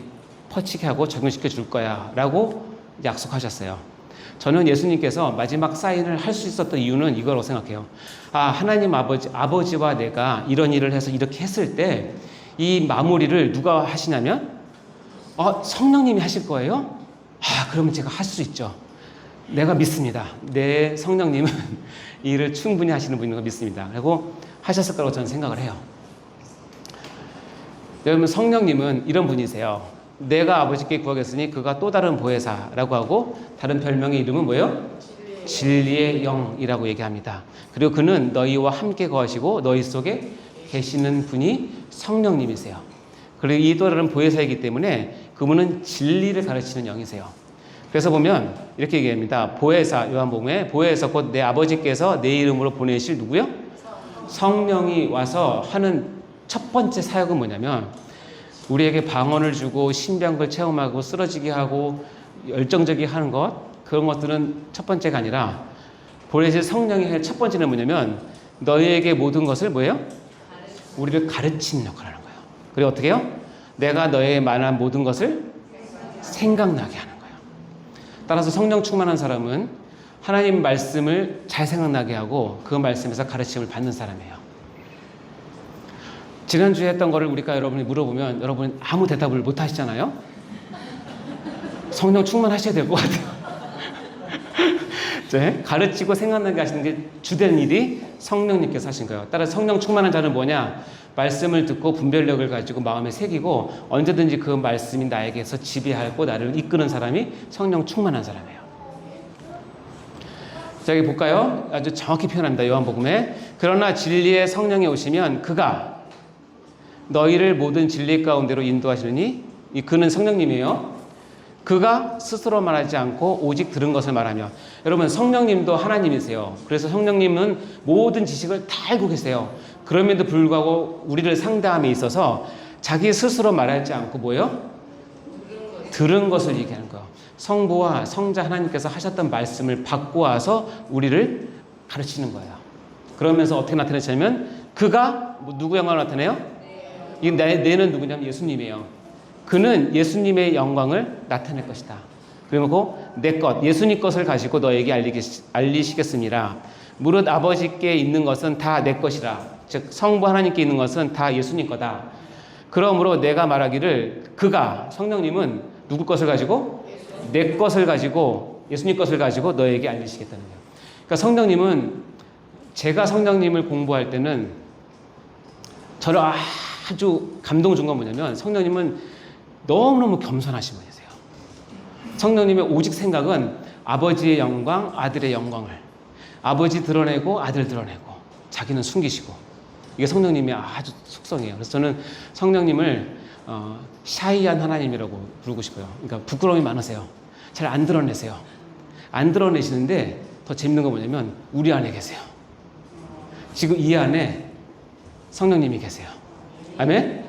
퍼치게 하고 적용시켜 줄 거야 라고 약속하셨어요. 저는 예수님께서 마지막 사인을 할 수 있었던 이유는 이거라고 생각해요. 하나님 아버지와 내가 이런 일을 해서 이렇게 했을 때 이 마무리를 누가 하시냐면 성령님이 하실 거예요? 그러면 제가 할 수 있죠. 내가 믿습니다. 내 성령님은 이 일을 충분히 하시는 분인 거 믿습니다. 그리고 하셨을 거라고 저는 생각을 해요. 여러분 성령님은 이런 분이세요. 내가 아버지께 구하겠으니 그가 또 다른 보혜사라고 하고 다른 별명의 이름은 뭐예요? 진리의 영이라고 얘기합니다. 그리고 그는 너희와 함께 거하시고 너희 속에 계시는 분이 성령님이세요. 그리고 이 또 다른 보혜사이기 때문에 그분은 진리를 가르치는 영이세요. 그래서 보면 이렇게 얘기합니다. 보혜사, 요한복음에 보혜사 곧 내 아버지께서 내 이름으로 보내실 누구요? 성령이 와서 하는 첫 번째 사역은 뭐냐면 우리에게 방언을 주고 신비한 체험하고 쓰러지게 하고 열정적이게 하는 것 그런 것들은 첫 번째가 아니라 보내실 성령이 할 첫 번째는 뭐냐면 너희에게 모든 것을 뭐예요? 우리를 가르치는 역할을 하는 거예요. 그리고 어떻게 해요? 내가 너희에게 말한 모든 것을 생각나게 하는 거예요. 따라서 성령 충만한 사람은 하나님 말씀을 잘 생각나게 하고 그 말씀에서 가르침을 받는 사람이에요. 지난주에 했던 거를 우리가 여러분이 물어보면 여러분 아무 대답을 못 하시잖아요. 성령 충만하셔야 될 것 같아요. 가르치고 생각나게 하시는 게 주된 일이 성령님께서 하신 거예요. 따라서 성령 충만한 자는 뭐냐? 말씀을 듣고 분별력을 가지고 마음에 새기고 언제든지 그 말씀이 나에게서 지배하고 나를 이끄는 사람이 성령 충만한 사람이에요. 자, 여기 볼까요? 아주 정확히 표현합니다. 요한복음에. 그러나 진리의 성령이 오시면 그가 너희를 모든 진리 가운데로 인도하시느니 그는 성령님이에요. 그가 스스로 말하지 않고 오직 들은 것을 말하며 여러분 성령님도 하나님이세요. 그래서 성령님은 모든 지식을 다 알고 계세요. 그럼에도 불구하고 우리를 상대함에 있어서 자기 스스로 말하지 않고 뭐예요? 들은 것을 얘기하는 거예요. 성부와 성자 하나님께서 하셨던 말씀을 받고 와서 우리를 가르치는 거예요. 그러면서 어떻게 나타내냐면 그가 누구 영광을 나타내요? 이 내는 누구냐면 예수님이에요. 그는 예수님의 영광을 나타낼 것이다. 그리고 내 것, 예수님 것을 가지고 너에게 알리시겠습니다. 무릇 아버지께 있는 것은 다 내 것이라. 즉 성부 하나님께 있는 것은 다 예수님 거다. 그러므로 내가 말하기를 그가 성령님은 누구 것을 가지고? 내 것을 가지고 예수님 것을 가지고 너에게 알리시겠다는 거예요. 그러니까 성령님은 제가 성령님을 공부할 때는 저를 아주 감동 준 건 뭐냐면 성령님은 너무너무 겸손하신 분이세요. 성령님의 오직 생각은 아버지의 영광, 아들의 영광을 아버지 드러내고 아들 드러내고 자기는 숨기시고 이게 성령님의 아주 속성이에요. 그래서 저는 성령님을 샤이한 하나님이라고 부르고 싶어요. 그러니까 부끄러움이 많으세요. 잘 안 드러내세요. 안 드러내시는데 더 재밌는 건 뭐냐면 우리 안에 계세요. 지금 이 안에 성령님이 계세요. 아멘?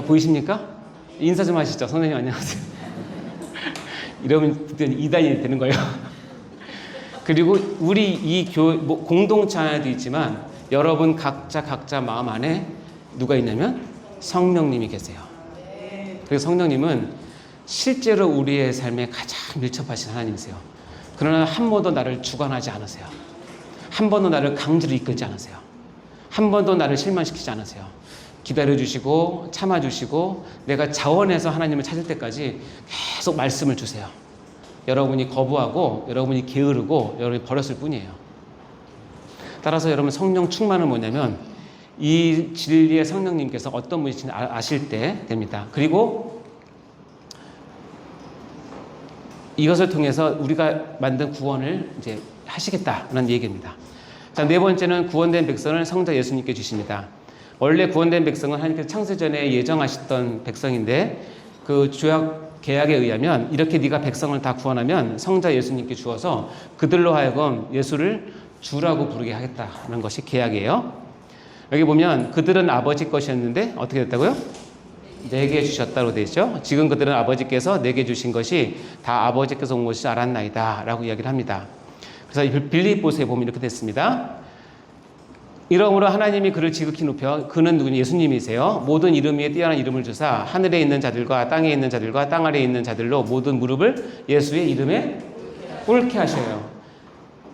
보이십니까? 인사 좀 하시죠. 선생님 안녕하세요. 이러면 그때 이단이 되는 거예요. 그리고 우리 이 공동체 안에도 있지만 여러분 각자 마음 안에 누가 있냐면 성령님이 계세요. 그래서 성령님은 실제로 우리의 삶에 가장 밀접하신 하나님이세요. 그러나 한 번도 나를 주관하지 않으세요. 한 번도 나를 강제로 이끌지 않으세요. 한 번도 나를 실망시키지 않으세요. 기다려주시고 참아주시고 내가 자원해서 하나님을 찾을 때까지 계속 말씀을 주세요. 여러분이 거부하고 여러분이 게으르고 여러분이 버렸을 뿐이에요. 따라서 여러분 성령 충만은 뭐냐면 이 진리의 성령님께서 어떤 분이신지 아실 때 됩니다. 그리고 이것을 통해서 우리가 만든 구원을 이제 하시겠다는 얘기입니다. 자, 네 번째는 구원된 백성을 성자 예수님께 주십니다. 원래 구원된 백성은 하나님께서 창세전에 예정하셨던 백성인데 그 구약 계약에 의하면 이렇게 네가 백성을 다 구원하면 성자 예수님께 주어서 그들로 하여금 예수를 주라고 부르게 하겠다는 것이 계약이에요. 여기 보면 그들은 아버지 것이었는데 어떻게 됐다고요? 내게 주셨다고 되어 있죠. 지금 그들은 아버지께서 내게 주신 것이 다 아버지께서 온 것이 알았나이다 라고 이야기를 합니다. 그래서 빌립보서에 보면 이렇게 됐습니다. 이러므로 하나님이 그를 지극히 높여 그는 누구니 예수님이세요. 모든 이름 위에 뛰어난 이름을 주사 하늘에 있는 자들과 땅에 있는 자들과 땅 아래에 있는 자들로 모든 무릎을 예수의 이름에 꿇게 하셔요.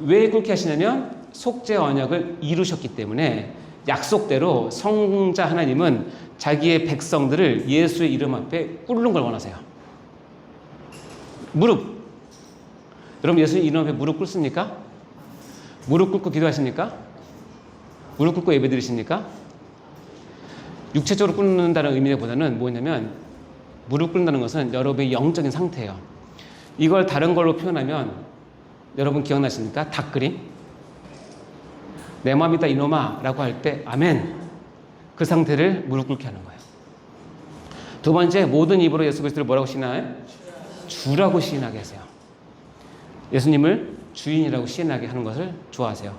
왜 꿇게 하시냐면 속죄 언약을 이루셨기 때문에 약속대로 성자 하나님은 자기의 백성들을 예수의 이름 앞에 꿇는 걸 원하세요. 무릎. 여러분 예수님 이름 앞에 무릎 꿇습니까? 무릎 꿇고 기도하십니까? 무릎 꿇고 예배 드리십니까? 육체적으로 꿇는다는 의미보다는 뭐냐면 무릎 꿇는다는 것은 여러분의 영적인 상태예요. 이걸 다른 걸로 표현하면 여러분 기억나십니까? 닭그림. 내 마음이다 이놈아 라고 할 때 아멘. 그 상태를 무릎 꿇게 하는 거예요. 두 번째, 모든 입으로 예수 그리스도를 뭐라고 시인하나요? 주라고 시인하게 하세요. 예수님을 주인이라고 시인하게 하는 것을 좋아하세요.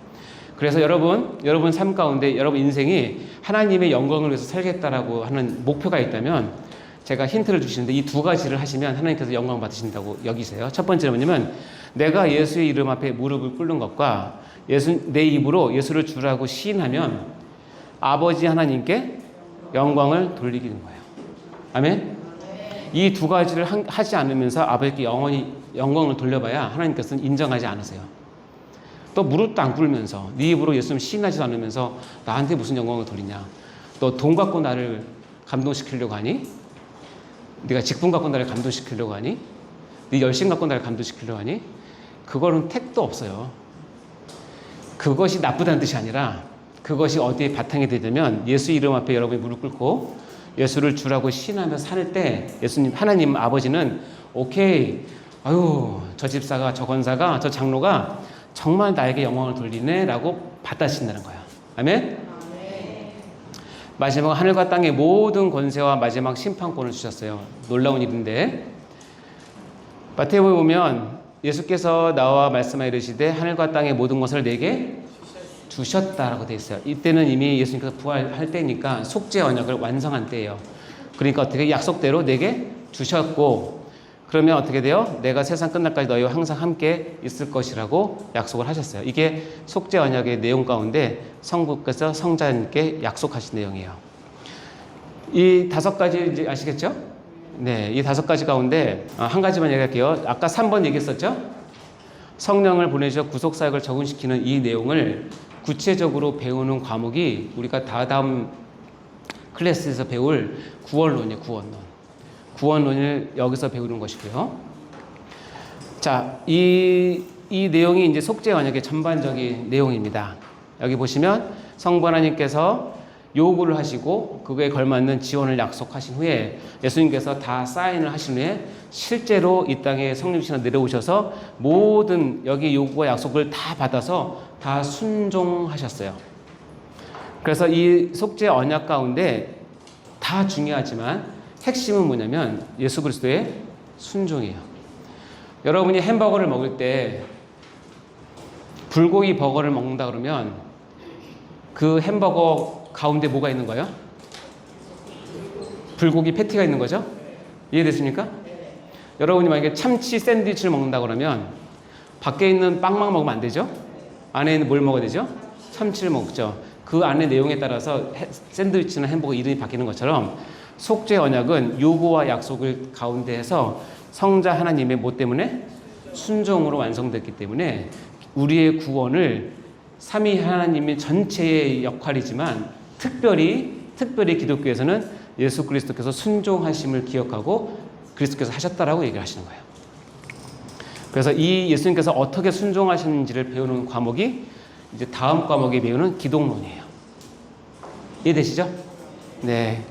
그래서 여러분 삶 가운데 여러분 인생이 하나님의 영광을 위해서 살겠다라고 하는 목표가 있다면 제가 힌트를 주시는데 이 두 가지를 하시면 하나님께서 영광 받으신다고 여기세요. 첫 번째는 뭐냐면 내가 예수의 이름 앞에 무릎을 꿇는 것과 내 입으로 예수를 주라고 시인하면 아버지 하나님께 영광을 돌리기는 거예요. 아멘? 이 두 가지를 하지 않으면서 아버지께 영원히 영광을 돌려봐야 하나님께서는 인정하지 않으세요. 또 무릎도 안 꿇으면서 네 입으로 예수님 시인하지도 않으면서 나한테 무슨 영광을 돌리냐. 너 돈 갖고 나를 감동시키려고 하니? 네가 직분 갖고 나를 감동시키려고 하니? 네 열심 갖고 나를 감동시키려고 하니? 그거는 택도 없어요. 그것이 나쁘다는 뜻이 아니라 그것이 어디에 바탕이 되냐면 예수 이름 앞에 여러분이 무릎 꿇고 예수를 주라고 시인하며 살 때 예수님 하나님 아버지는 오케이 아유 저 집사가 저 권사가 저 장로가 정말 나에게 영광을 돌리네 라고 받아신다는 거야. 아멘? 마지막 하늘과 땅의 모든 권세와 마지막 심판권을 주셨어요. 놀라운 일인데 마태복음에 보면 예수께서 나와 말씀하여 이르시되 하늘과 땅의 모든 것을 내게 주셨다라고 되어 있어요. 이때는 이미 예수님께서 부활할 때니까 속죄 언약을 완성한 때예요. 그러니까 어떻게 약속대로 내게 주셨고 그러면 어떻게 돼요? 내가 세상 끝날까지 너희와 항상 함께 있을 것이라고 약속을 하셨어요. 이게 속죄 언약의 내용 가운데 성부께서 성자님께 약속하신 내용이에요. 이 다섯 가지 이제 아시겠죠? 네, 이 다섯 가지 가운데 한 가지만 얘기할게요. 아까 3번 얘기했었죠? 성령을 보내셔 구속사역을 적응시키는 이 내용을 구체적으로 배우는 과목이 우리가 다음 클래스에서 배울 구원론이에요. 구원론을 여기서 배우는 것이고요. 자, 이 내용이 이제 속죄 언약의 전반적인 내용입니다. 여기 보시면 성부 하나님께서 요구를 하시고 그거에 걸맞는 지원을 약속하신 후에 예수님께서 다 사인을 하신 후에 실제로 이 땅에 성령이시나 내려오셔서 모든 여기 요구와 약속을 다 받아서 다 순종하셨어요. 그래서 이 속죄 언약 가운데 다 중요하지만 핵심은 뭐냐면 예수 그리스도의 순종이에요. 여러분이 햄버거를 먹을 때 불고기 버거를 먹는다 그러면 그 햄버거 가운데 뭐가 있는 거예요? 불고기 패티가 있는 거죠? 이해됐습니까? 여러분이 만약에 참치 샌드위치를 먹는다 그러면 밖에 있는 빵만 먹으면 안 되죠? 안에 있는 뭘 먹어야 되죠? 참치를 먹죠. 그 안에 내용에 따라서 샌드위치나 햄버거 이름이 바뀌는 것처럼 속죄 언약은 요구와 약속을 가운데에서 성자 하나님의 뭐 때문에? 순종으로 완성됐기 때문에 우리의 구원을 삼위 하나님의 전체의 역할이지만 특별히 기독교에서는 예수 그리스도께서 순종하심을 기억하고 그리스도께서 하셨다라고 얘기를 하시는 거예요. 그래서 이 예수님께서 어떻게 순종하시는지를 배우는 과목이 이제 다음 과목에 배우는 기독론이에요. 이해되시죠? 네.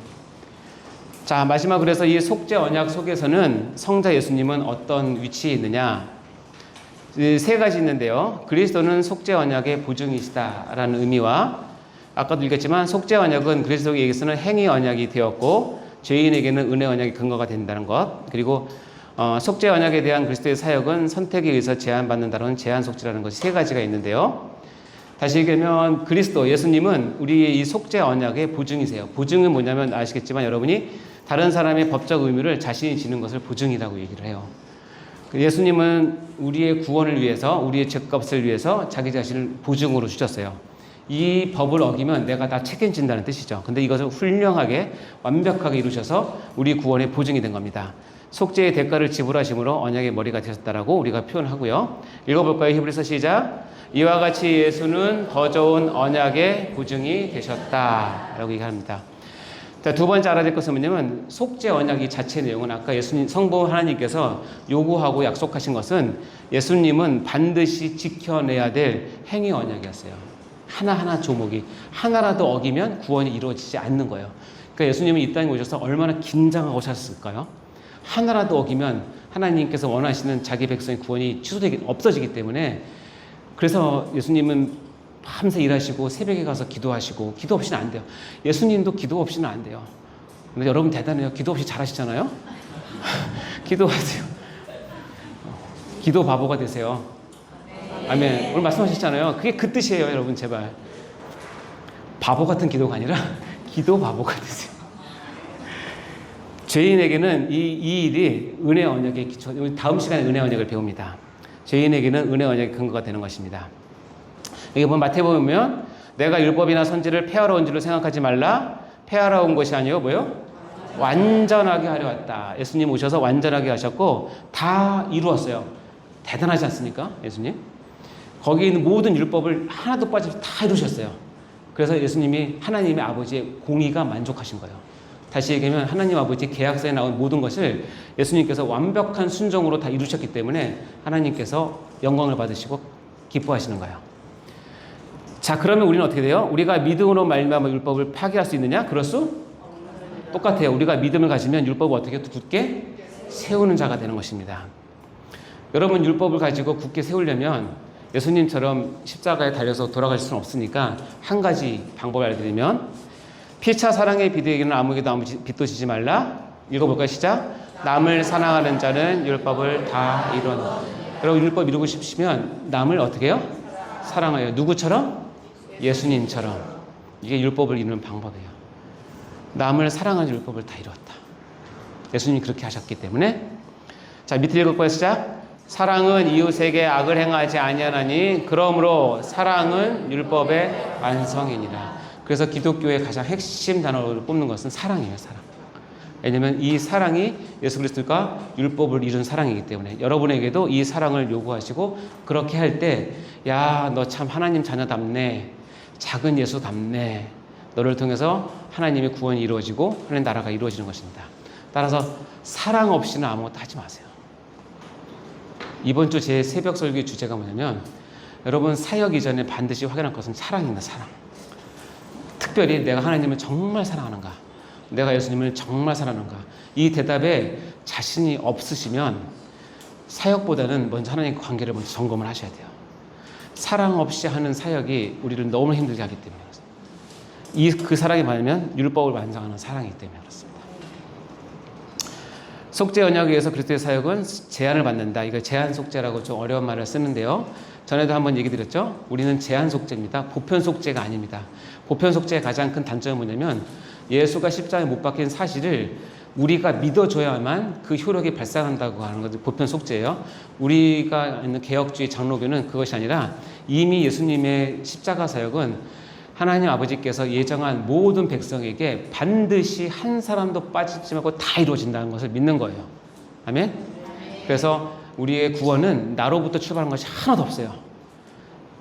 자, 마지막 그래서 이 속죄 언약 속에서는 성자 예수님은 어떤 위치에 있느냐? 세 가지 있는데요. 그리스도는 속죄 언약의 보증이시다라는 의미와 아까도 읽었지만 속죄 언약은 그리스도에게서는 행위 언약이 되었고 죄인에게는 은혜 언약이 근거가 된다는 것. 그리고 속죄 언약에 대한 그리스도의 사역은 선택에 의해서 제한받는다는 제한 속죄라는 것이 세 가지가 있는데요. 다시 얘기하면 그리스도 예수님은 우리의 이 속죄 언약의 보증이세요. 보증은 뭐냐면 아시겠지만 여러분이 다른 사람의 법적 의무를 자신이 지는 것을 보증이라고 얘기를 해요. 예수님은 우리의 구원을 위해서 우리의 죄값을 위해서 자기 자신을 보증으로 주셨어요. 이 법을 어기면 내가 다 책임진다는 뜻이죠. 근데 이것을 훌륭하게 완벽하게 이루셔서 우리 구원의 보증이 된 겁니다. 속죄의 대가를 지불하심으로 언약의 머리가 되셨다라고 우리가 표현하고요. 읽어볼까요? 히브리서 시작. 이와 같이 예수는 더 좋은 언약의 보증이 되셨다라고 얘기합니다. 자, 두 번째 알아야 될 것은 뭐냐면 속죄 언약이 자체 내용은 아까 예수님 성부 하나님께서 요구하고 약속하신 것은 예수님은 반드시 지켜내야 될 행위 언약이었어요. 하나하나 조목이 하나라도 어기면 구원이 이루어지지 않는 거예요. 그러니까 예수님은 이 땅에 오셔서 얼마나 긴장하고 사셨을까요? 하나라도 어기면 하나님께서 원하시는 자기 백성의 구원이 없어지기 때문에 그래서 예수님은 밤새 일하시고 새벽에 가서 기도하시고 기도 없이는 안 돼요. 예수님도 기도 없이는 안 돼요. 근데 여러분 대단해요. 기도 없이 잘하시잖아요. 기도하세요. 기도 바보가 되세요. 아멘. 오늘 말씀하셨잖아요. 그게 그 뜻이에요, 여러분 제발. 바보 같은 기도가 아니라 기도 바보가 되세요. 죄인에게는 이 일이 은혜 언약의 기초. 다음 시간에 은혜 언약을 배웁니다. 죄인에게는 은혜 언약의 근거가 되는 것입니다. 여기 보면 마태복음 보면 내가 율법이나 선지를 폐하러 온 줄로 생각하지 말라. 폐하러 온 것이 아니요 뭐요? 완전하게 하려 왔다. 예수님 오셔서 완전하게 하셨고 다 이루었어요. 대단하지 않습니까? 예수님. 거기 있는 모든 율법을 하나도 빠짐없이 다 이루셨어요. 그래서 예수님이 하나님의 아버지의 공의가 만족하신 거예요. 다시 얘기하면 하나님 아버지 계약서에 나온 모든 것을 예수님께서 완벽한 순종으로 다 이루셨기 때문에 하나님께서 영광을 받으시고 기뻐하시는 거예요. 자, 그러면 우리는 어떻게 돼요? 우리가 믿음으로 말미암아 율법을 파기할 수 있느냐? 그럴 수? 똑같아요. 우리가 믿음을 가지면 율법을 어떻게 굳게 세우는 자가 되는 것입니다. 여러분 율법을 가지고 굳게 세우려면 예수님처럼 십자가에 달려서 돌아갈 수는 없으니까 한 가지 방법을 알려드리면 피차 사랑의 비두에게는 아무에게도 아무 빚도 지지 말라. 읽어볼까요? 시작. 남을 사랑하는 자는 율법을 다 이룬다. 여러분 율법 이루고 싶으시면 남을 어떻게 해요? 사랑해요. 누구처럼? 예수님처럼. 이게 율법을 이루는 방법이에요. 남을 사랑하는 율법을 다 이루었다. 예수님이 그렇게 하셨기 때문에 자 밑에 읽을 거예요. 시작. 사랑은 이웃에게 악을 행하지 아니하나니 그러므로 사랑은 율법의 완성이니라. 그래서 기독교의 가장 핵심 단어를 뽑는 것은 사랑이에요. 사랑. 왜냐하면 이 사랑이 예수 그리스도가 율법을 이룬 사랑이기 때문에 여러분에게도 이 사랑을 요구하시고 그렇게 할 때 야, 너 참 하나님 자녀답네. 작은 예수답네. 너를 통해서 하나님의 구원이 이루어지고 하나님 나라가 이루어지는 것입니다. 따라서 사랑 없이는 아무것도 하지 마세요. 이번 주 제 새벽 설교의 주제가 뭐냐면 여러분 사역 이전에 반드시 확인할 것은 사랑입니다. 사랑. 특별히 내가 하나님을 정말 사랑하는가? 내가 예수님을 정말 사랑하는가? 이 대답에 자신이 없으시면 사역보다는 먼저 하나님과 관계를 먼저 점검을 하셔야 돼요. 사랑 없이 하는 사역이 우리를 너무 힘들게 하기 때문에 그 사랑이 많으면 율법을 완성하는 사랑이기 때문에 그렇습니다. 속죄 언약에 의해서 그리스도의 사역은 제한을 받는다. 이거 제한 속죄라고 좀 어려운 말을 쓰는데요. 전에도 한번 얘기 드렸죠. 우리는 제한 속죄입니다. 보편 속죄가 아닙니다. 보편 속죄의 가장 큰 단점은 뭐냐면 예수가 십자가에 못 박힌 사실을 우리가 믿어줘야만 그 효력이 발생한다고 하는 것이 보편 속죄예요. 우리가 있는 개혁주의 장로교는 그것이 아니라 이미 예수님의 십자가 사역은 하나님 아버지께서 예정한 모든 백성에게 반드시 한 사람도 빠지지 말고 다 이루어진다는 것을 믿는 거예요. 아멘? 그래서 우리의 구원은 나로부터 출발한 것이 하나도 없어요.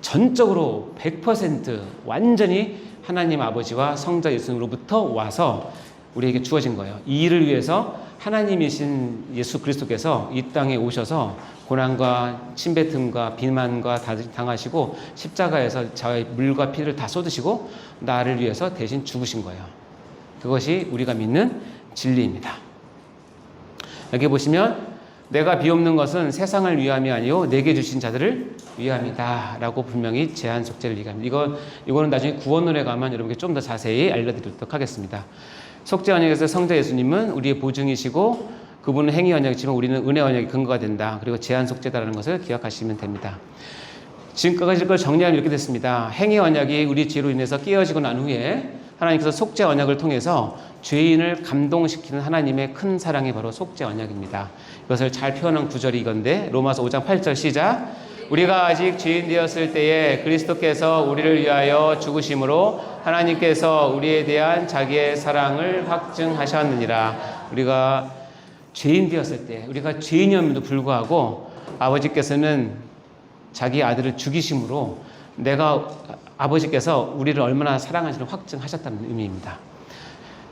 전적으로 100% 완전히 하나님 아버지와 성자 예수님으로부터 와서 우리에게 주어진 거예요. 이 일을 위해서 하나님이신 예수 그리스도께서 이 땅에 오셔서 고난과 침뱉음과 비난과 당하시고 십자가에서 저의 물과 피를 다 쏟으시고 나를 위해서 대신 죽으신 거예요. 그것이 우리가 믿는 진리입니다. 여기 보시면 내가 비옵는 것은 세상을 위함이 아니요 내게 주신 자들을 위함이다 라고 분명히 제한 속죄를 얘기합니다. 이거는 나중에 구원론에 가면 여러분께 좀 더 자세히 알려드리도록 하겠습니다. 속죄 언약에서 성자 예수님은 우리의 보증이시고 그분은 행위 언약이지만 우리는 은혜 언약이 근거가 된다. 그리고 제한 속죄다라는 것을 기억하시면 됩니다. 지금까지 걸 정리하면 이렇게 됐습니다. 행위 언약이 우리 죄로 인해서 깨어지고 난 후에 하나님께서 속죄 언약을 통해서 죄인을 감동시키는 하나님의 큰 사랑이 바로 속죄 언약입니다. 이것을 잘 표현한 구절이 이건데 로마서 5장 8절 시작. 우리가 아직 죄인 되었을 때에 그리스도께서 우리를 위하여 죽으심으로 하나님께서 우리에 대한 자기의 사랑을 확증하셨느니라. 우리가 죄인 되었을 때, 우리가 죄인이었음에도 불구하고 아버지께서는 자기 아들을 죽이심으로 아버지께서 우리를 얼마나 사랑하시는 확증하셨다는 의미입니다.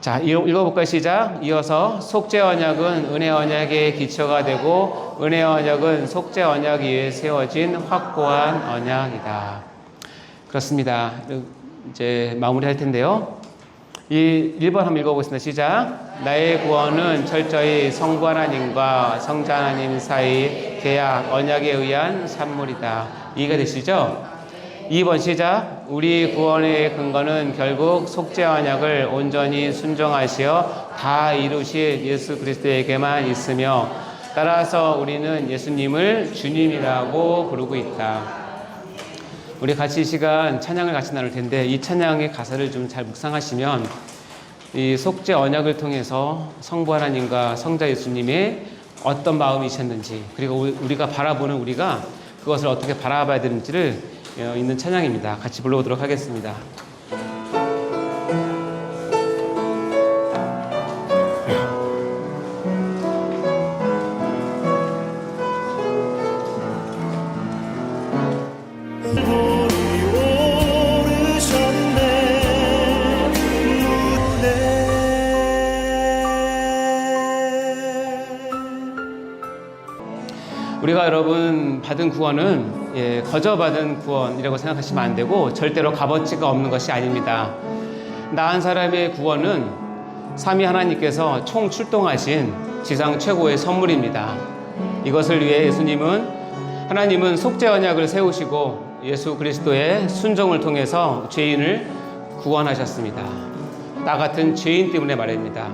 자, 읽어볼까요? 시작. 이어서 속죄 언약은 은혜 언약의 기초가 되고 은혜 언약은 속죄 언약 위에 세워진 확고한 언약이다. 그렇습니다. 이제 마무리할 텐데요. 이 1번 한번 읽어보겠습니다. 시작. 나의 구원은 철저히 성부 하나님과 성자 하나님 사이 계약, 언약에 의한 산물이다. 이해가 되시죠? 2번 시작. 우리 구원의 근거는 결국 속죄 언약을 온전히 순종하시어 다 이루신 예수 그리스도에게만 있으며 따라서 우리는 예수님을 주님이라고 부르고 있다. 우리 같이 이 시간 찬양을 같이 나눌 텐데 이 찬양의 가사를 좀 잘 묵상하시면 이 속죄 언약을 통해서 성부 하나님과 성자 예수님의 어떤 마음이셨는지 그리고 우리가 바라보는 우리가 그것을 어떻게 바라봐야 되는지를 있는 찬양입니다. 같이 불러보도록 하겠습니다. 우리가 여러분 받은 구원은 거저받은 구원이라고 생각하시면 안 되고 절대로 값어치가 없는 것이 아닙니다. 나 한 사람의 구원은 삼위 하나님께서 총 출동하신 지상 최고의 선물입니다. 이것을 위해 하나님은 속죄 언약을 세우시고 예수 그리스도의 순종을 통해서 죄인을 구원하셨습니다. 나 같은 죄인 때문에 말입니다.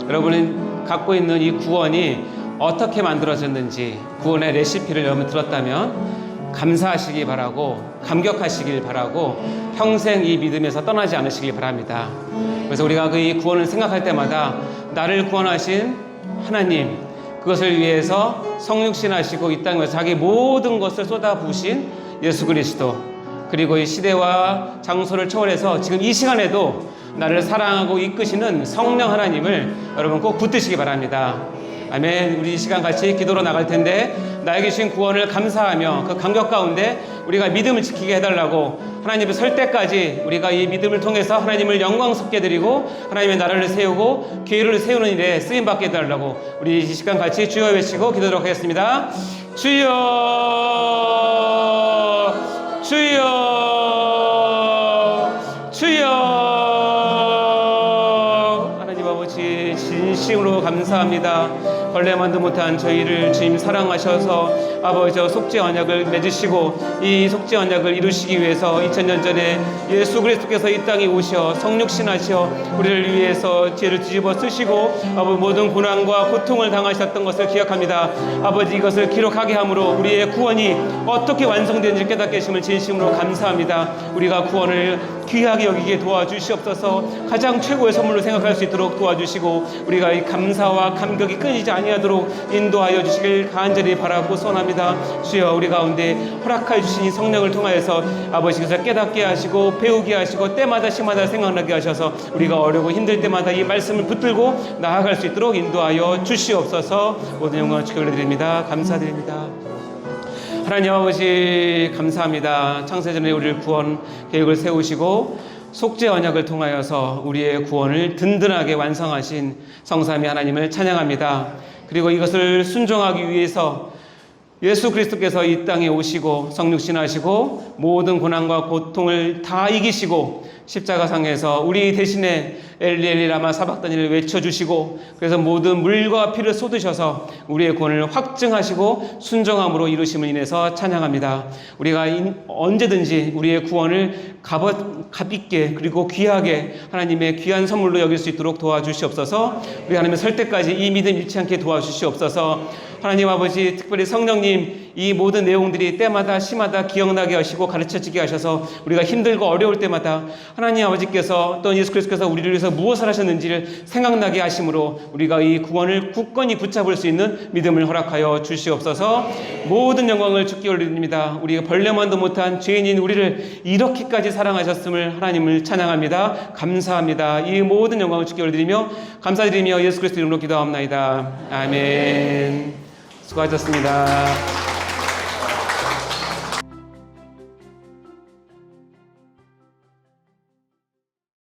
여러분은 갖고 있는 이 구원이 어떻게 만들어졌는지 구원의 레시피를 여러분 들었다면 감사하시기 바라고 감격하시길 바라고 평생 이 믿음에서 떠나지 않으시길 바랍니다. 그래서 우리가 이 구원을 생각할 때마다 나를 구원하신 하나님, 그것을 위해서 성육신하시고 이 땅에서 자기 모든 것을 쏟아부으신 예수 그리스도, 그리고 이 시대와 장소를 초월해서 지금 이 시간에도 나를 사랑하고 이끄시는 성령 하나님을 여러분 꼭 붙드시기 바랍니다. 아멘. 우리 이 시간 같이 기도로 나갈 텐데 나에게 주신 구원을 감사하며 그 감격 가운데 우리가 믿음을 지키게 해달라고 하나님을 설 때까지 우리가 이 믿음을 통해서 하나님을 영광스럽게 드리고 하나님의 나라를 세우고 교회를 세우는 일에 쓰임받게 해달라고 우리 이 시간 같이 주여 외치고 기도하도록 하겠습니다. 주여 주여 주여. 하나님 아버지 진심으로 감사합니다. 벌레만도 못한 저희를 주님 사랑하셔서 아버지 속죄 언약을 맺으시고 이 속죄 언약을 이루시기 위해서 2000년 전에 예수 그리스도께서 이 땅에 오셔 성육신하시어 우리를 위해서 죄를 뒤집어 쓰시고 아버지 모든 고난과 고통을 당하셨던 것을 기억합니다. 아버지 이것을 기록하게 함으로 우리의 구원이 어떻게 완성되는지 깨닫게 하심을 진심으로 감사합니다. 우리가 구원을 귀하게 여기게 도와주시옵소서. 가장 최고의 선물로 생각할 수 있도록 도와주시고 우리가 이 감사와 감격이 끊이지 아니하도록 인도하여 주시길 간절히 바라고 소원합니다. 주여 우리 가운데 허락하여 주신 이 성령을 통하여서 아버지께서 깨닫게 하시고 배우게 하시고 때마다 시마다 생각나게 하셔서 우리가 어려고 힘들 때마다 이 말씀을 붙들고 나아갈 수 있도록 인도하여 주시옵소서. 모든 영광을 주께 올려드립니다. 감사드립니다. 하나님 아버지 감사합니다. 창세전에 우리를 구원 계획을 세우시고 속죄 언약을 통하여서 우리의 구원을 든든하게 완성하신 성삼위 하나님을 찬양합니다. 그리고 이것을 순종하기 위해서 예수 그리스도께서 이 땅에 오시고 성육신하시고 모든 고난과 고통을 다 이기시고 십자가상에서 우리 대신에 엘리 라마 사박다니를 외쳐주시고 그래서 모든 물과 피를 쏟으셔서 우리의 구원을 확증하시고 순종함으로 이루심을 인해서 찬양합니다. 우리가 언제든지 우리의 구원을 값있게 그리고 귀하게 하나님의 귀한 선물로 여길 수 있도록 도와주시옵소서. 우리 하나님을 설 때까지 이 믿음 잃지 않게 도와주시옵소서. 하나님 아버지, 특별히 성령님, 이 모든 내용들이 때마다 시마다 기억나게 하시고 가르쳐지게 하셔서 우리가 힘들고 어려울 때마다 하나님 아버지께서 또 예수 그리스도께서 우리를 위해서 무엇을 하셨는지를 생각나게 하심으로 우리가 이 구원을 굳건히 붙잡을 수 있는 믿음을 허락하여 주시옵소서. 모든 영광을 주께 올립니다. 우리가 벌레만도 못한 죄인인 우리를 이렇게까지 사랑하셨음을 하나님을 찬양합니다. 감사합니다. 이 모든 영광을 주께 올려드리며 감사드리며 예수 그리스도 이름으로 기도합나이다. 아멘. 수고하셨습니다.